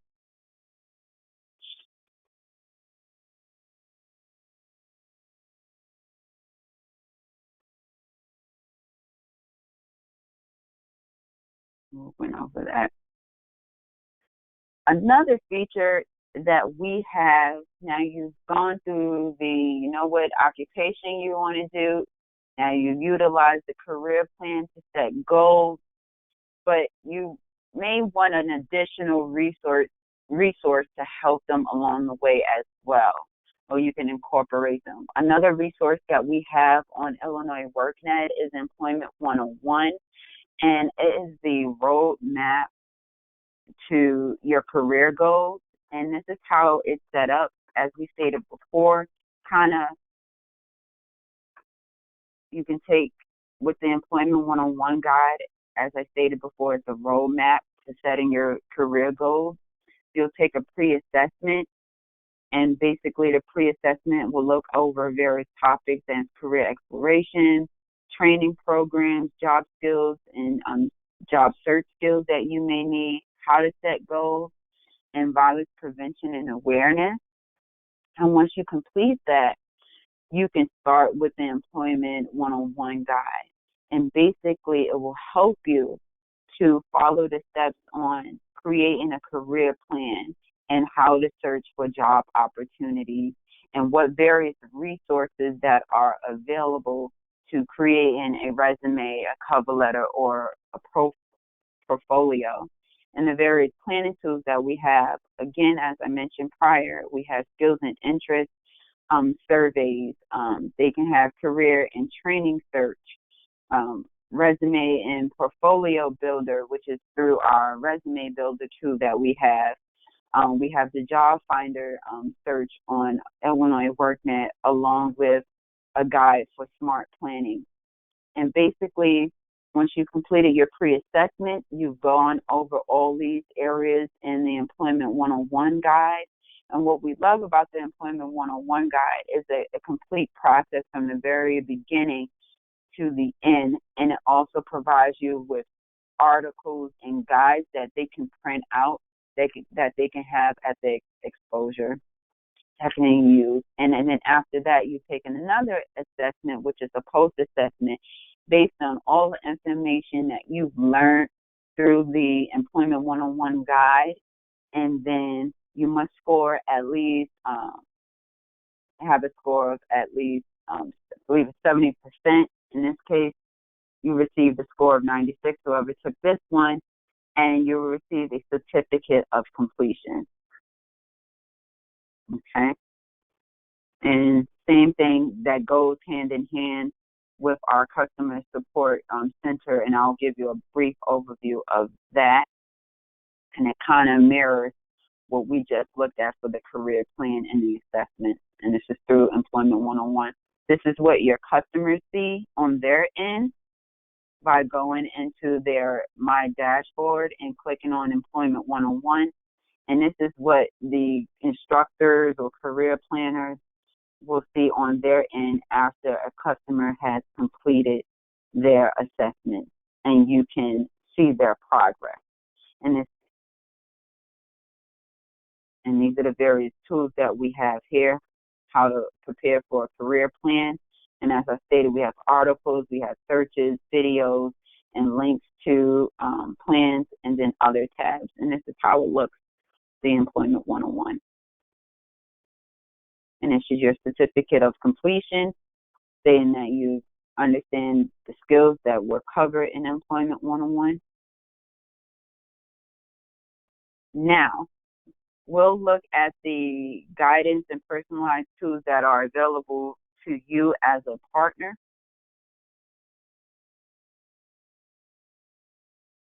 We went over that. Another feature that we have, now you've gone through you know what occupation you want to do. Now you've utilized the career plan to set goals, but you may want an additional resource to help them along the way as well, or you can incorporate them. Another resource that we have on Illinois WorkNet is Employment 101, and it is the roadmap to your career goals. And this is how it's set up, as we stated before. You can take with the Employment 101 guide, as I stated before, it's a roadmap to setting your career goals. You'll take a pre-assessment, and basically the pre-assessment will look over various topics and career exploration, training programs, job skills, and job search skills that you may need, how to set goals, and violence prevention and awareness. And once you complete that, you can start with the Employment 101 guide. And basically, it will help you to follow the steps on creating a career plan and how to search for job opportunities and what various resources that are available to creating a resume, a cover letter, or a portfolio. And the various planning tools that we have, again, as I mentioned prior, we have skills and interests surveys. They can have career and training search, resume and portfolio builder, which is through our resume builder tool that we have. We have the job finder search on Illinois WorkNet, along with a guide for smart planning. And basically, once you've completed your pre-assessment, you've gone over all these areas in the Employment 101 guide. And what we love about the Employment 101 guide is a complete process from the very beginning to the end. And it also provides you with articles and guides that they can print out, that they can have at the exposure that can use. And then after that, you've taken another assessment, which is a post-assessment, based on all the information that you've learned through the Employment 101 guide. And then you must score at least, have a score of at least, I believe it's 70%. In this case, you received a score of 96, whoever took this one, and you will receive a certificate of completion. Okay? And same thing that goes hand in hand with our customer support center, and I'll give you a brief overview of that. And it kind of mirrors what we just looked at for the career plan and the assessment, and this is through Employment 101. This is what your customers see on their end by going into their My Dashboard and clicking on Employment 101. And this is what the instructors or career planners will see on their end after a customer has completed their assessment, and you can see their progress. And these are the various tools that we have here, how to prepare for a career plan. And as I stated, we have articles, we have searches, videos, and links to plans, and then other tabs. And this is how it looks, the Employment 101. And this is your certificate of completion, saying that you understand the skills that were covered in Employment 101. Now, we'll look at the guidance and personalized tools that are available to you as a partner.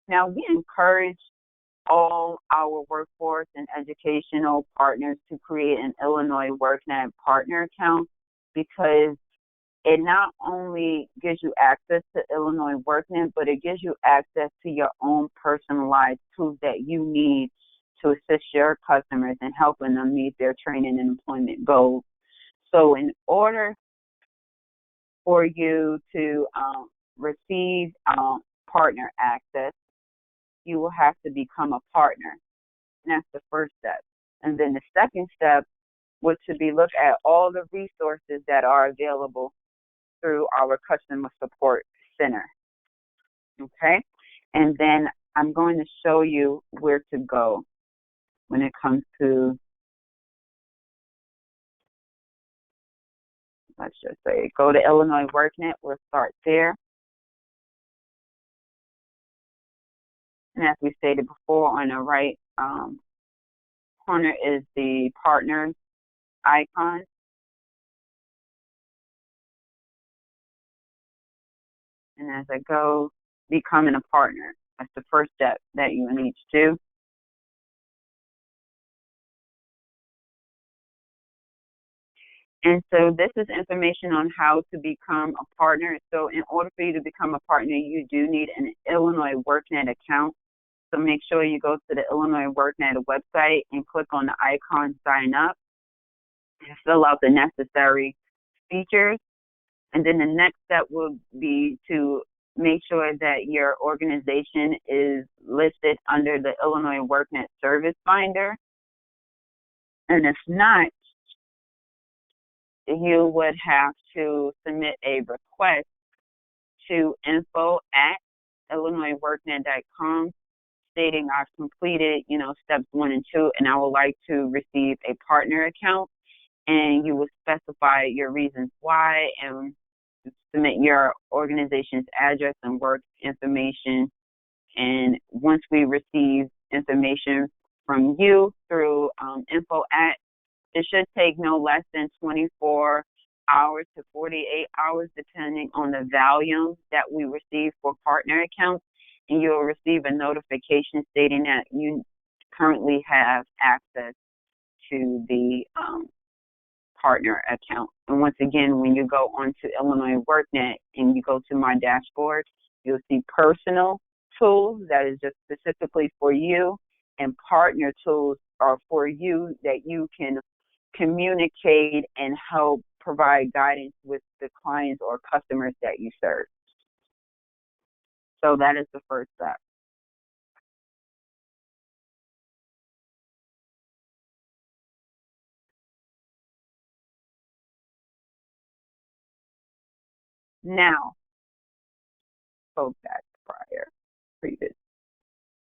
Now, we encourage all our workforce and educational partners to create an Illinois WorkNet partner account, because it not only gives you access to Illinois WorkNet, but it gives you access to your own personalized tools that you need to assist your customers in helping them meet their training and employment goals. So in order for you to receive partner access, you will have to become a partner. And that's the first step. And then the second step would to be look at all the resources that are available through our customer support center. Okay? And then I'm going to show you where to go when it comes to, let's just say, go to Illinois WorkNet. We'll start there. And as we stated before, on the right corner is the partners icon. And as I go, becoming a partner, that's the first step that you need to do. And so this is information on how to become a partner. So in order for you to become a partner, you do need an Illinois WorkNet account. So make sure you go to the Illinois WorkNet website and click on the icon Sign Up and fill out the necessary features. And then the next step will be to make sure that your organization is listed under the Illinois WorkNet Service Finder. And if not, you would have to submit a request to info@illinoisworknet.com stating I've completed, steps 1 and 2, and I would like to receive a partner account. And you will specify your reasons why and submit your organization's address and work information. And once we receive information from you through info@, it should take no less than 24 hours to 48 hours, depending on the volume that we receive for partner accounts. And you'll receive a notification stating that you currently have access to the partner account. And once again, when you go onto Illinois WorkNet and you go to My Dashboard, you'll see personal tools that is just specifically for you, and partner tools are for you that you can communicate and help provide guidance with the clients or customers that you serve. So that is the first step. Now, go back previous.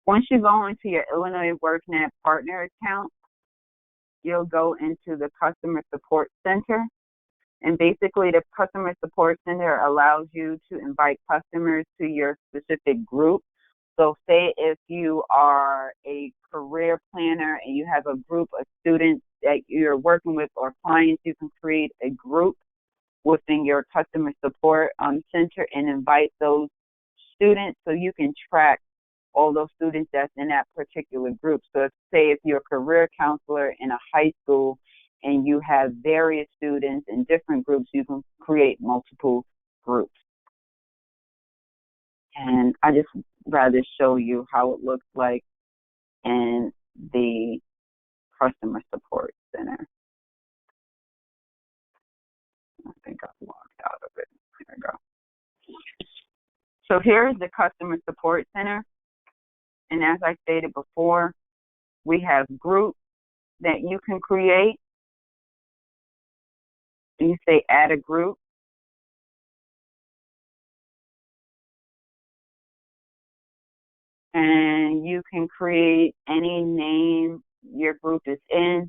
Once you go into your Illinois WorkNet partner account, you'll go into the Customer Support Center. And basically, the Customer Support Center allows you to invite customers to your specific group. So say if you are a career planner and you have a group of students that you're working with or clients, you can create a group within your customer support center and invite those students so you can track all those students that's in that particular group. So say if you're a career counselor in a high school and you have various students in different groups, you can create multiple groups. And I just rather show you how it looks like in the customer support center. I think I've logged out of it. There we go. So here's the customer support center. And as I stated before, we have groups that you can create. You say add a group. And you can create any name your group is in,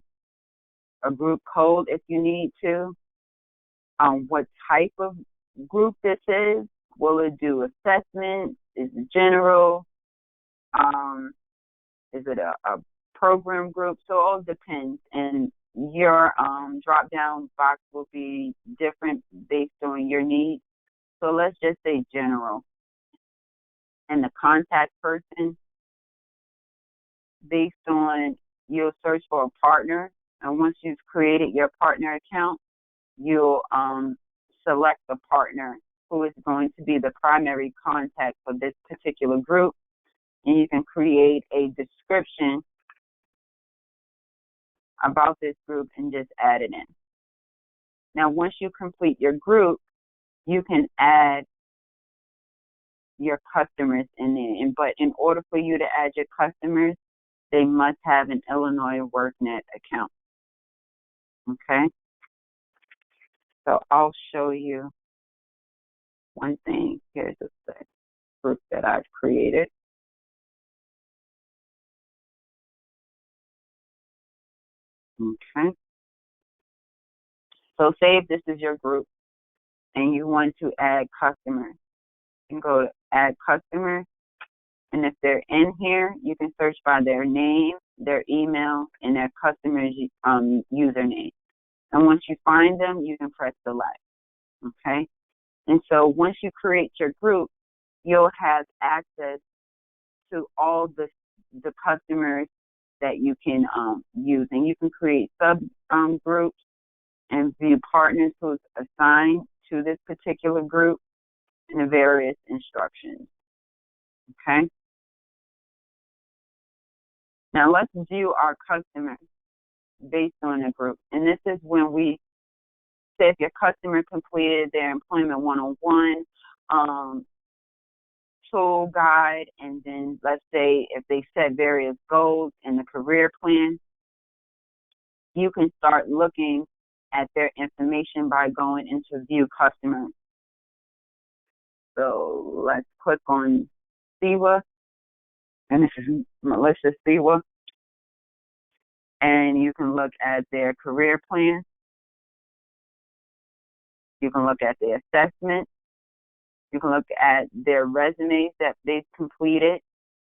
a group code if you need to. What type of group this is? Will it do assessment? Is it general? Is it a program group? So it all depends. And your drop-down box will be different based on your needs. So let's just say general. And the contact person, based on, you'll search for a partner. And once you've created your partner account, you'll select the partner who is going to be the primary contact for this particular group. And you can create a description about this group and just add it in. Now, once you complete your group, you can add your customers in there. But in order for you to add your customers, they must have an Illinois workNet account. Okay? So I'll show you one thing. Here's the group that I've created. Okay. So say if this is your group and you want to add customers, you can go to add customers. And if they're in here, you can search by their name, their email, and their customer's username. And once you find them, you can press select. Okay? And so once you create your group, you'll have access to all the customers that you can use. And you can create sub groups and view partners who's assigned to this particular group and the various instructions. Okay? Now let's view our customers based on a group. And this is when we say if your customer completed their employment 101 tool guide, and then let's say if they set various goals in the career plan, you can start looking at their information by going into view customers. So let's click on Siwa, and this is Melissa Siwa, and you can look at their career plan. You can look at their assessment. You can look at their resumes that they've completed.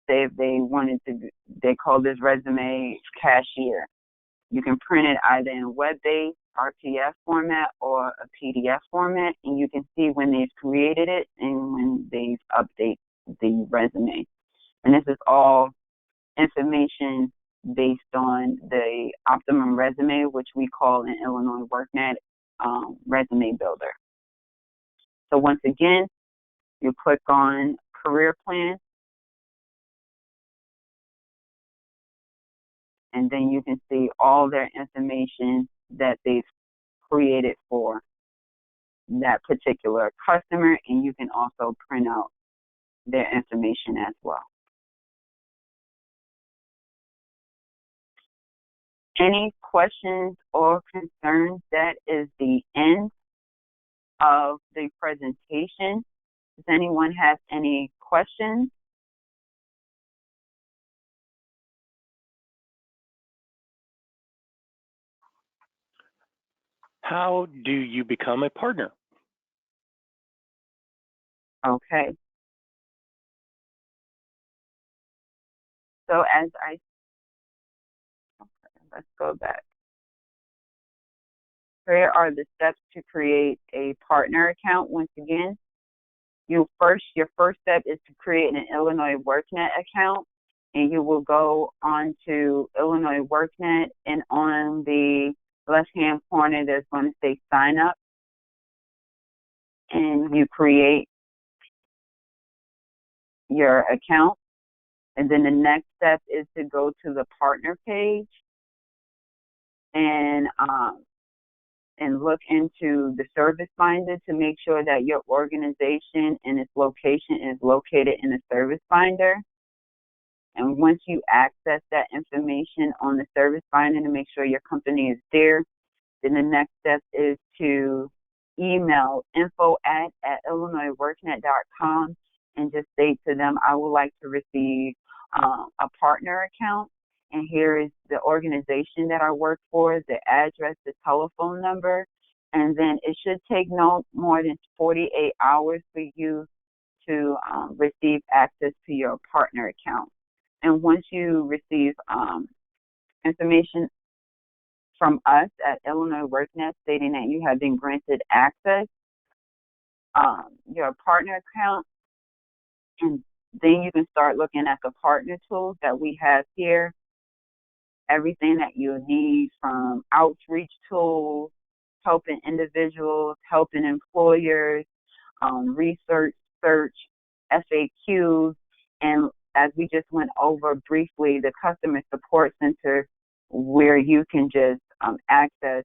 Say if they wanted to, they call this resume cashier. You can print it either in web-based RTF format or a PDF format, and you can see when they've created it and when they've updated the resume. And this is all information based on the optimum resume, which we call in Illinois WorkNet resume builder. So once again, you click on career plan, and then you can see all their information that they've created for that particular customer, and you can also print out their information as well. Any questions or concerns? That is the end of the presentation. Does anyone have any questions? How do you become a partner? Okay. So let's go back. here are the steps to create a partner account. Once again, your first step is to create an Illinois WorkNet account, and you will go on to Illinois WorkNet, and on the left-hand corner, there's going to say sign up, and you create your account. And then the next step is to go to the partner page and look into the service finder to make sure that your organization and its location is located in the service finder. And once you access that information on the service finder to make sure your company is there, then the next step is to email info@illinoisworknet.com and just state to them, I would like to receive a partner account. And here is the organization that I work for, the address, the telephone number, and then it should take no more than 48 hours for you to receive access to your partner account. And once you receive information from us at Illinois WorkNet stating that you have been granted access, your partner account, and then you can start looking at the partner tools that we have here. Everything that you need, from outreach tools, helping individuals, helping employers, research, search, FAQs, and as we just went over briefly, the customer support center, where you can just access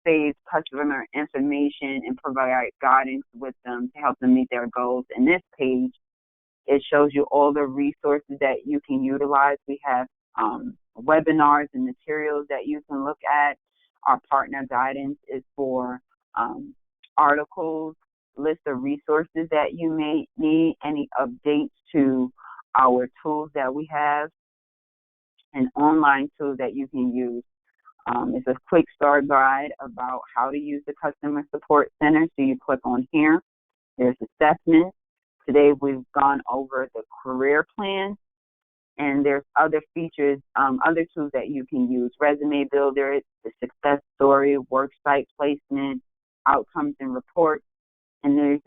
saved customer information and provide guidance with them to help them meet their goals. In this page, it shows you all the resources that you can utilize. We have webinars and materials that you can look at. Our partner guidance is for articles, list of resources that you may need, any updates to our tools that we have, an online tool that you can use. It's a quick start guide about how to use the Customer Support Center. So you click on here. There's assessments. Today we've gone over the career plan, and there's other features, other tools that you can use. Resume Builder, the success story, worksite placement, outcomes and reports. And there's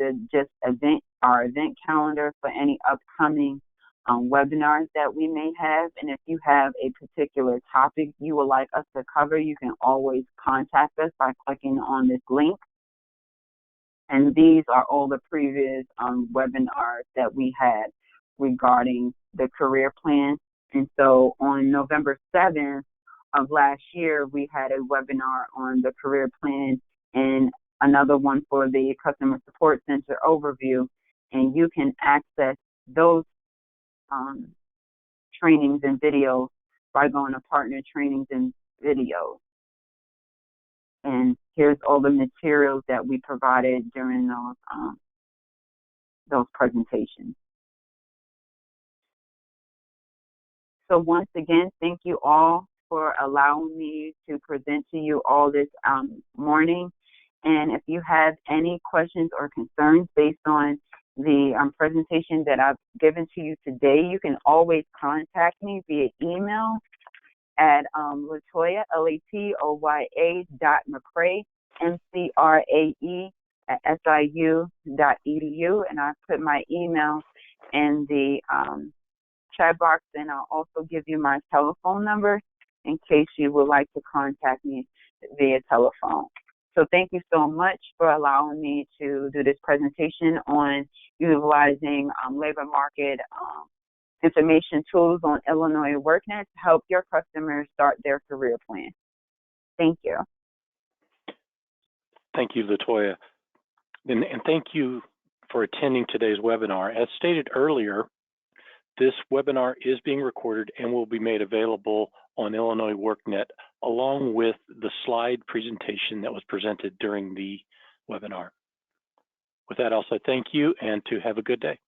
our event calendar for any upcoming webinars that we may have. And if you have a particular topic you would like us to cover, you can always contact us by clicking on this link. And these are all the previous webinars that we had regarding the career plan. And so on November 7th of last year, we had a webinar on the career plan and another one for the Customer Support Center overview. And you can access those trainings and videos by going to Partner Trainings and Videos. And here's all the materials that we provided during those presentations. So once again, thank you all for allowing me to present to you all this morning. And if you have any questions or concerns based on the presentation that I've given to you today, you can always contact me via email at Latoya, LATOYA.McCrae, MCRAE @SIU.edu. And I put my email in the chat box, and I'll also give you my telephone number in case you would like to contact me via telephone. So thank you so much for allowing me to do this presentation on utilizing labor market information tools on Illinois WorkNet to help your customers start their career plan. Thank you. Thank you, Latoya. And thank you for attending today's webinar. As stated earlier, this webinar is being recorded and will be made available on Illinois WorkNet, along with the slide presentation that was presented during the webinar. With that, I'll say thank you and to have a good day.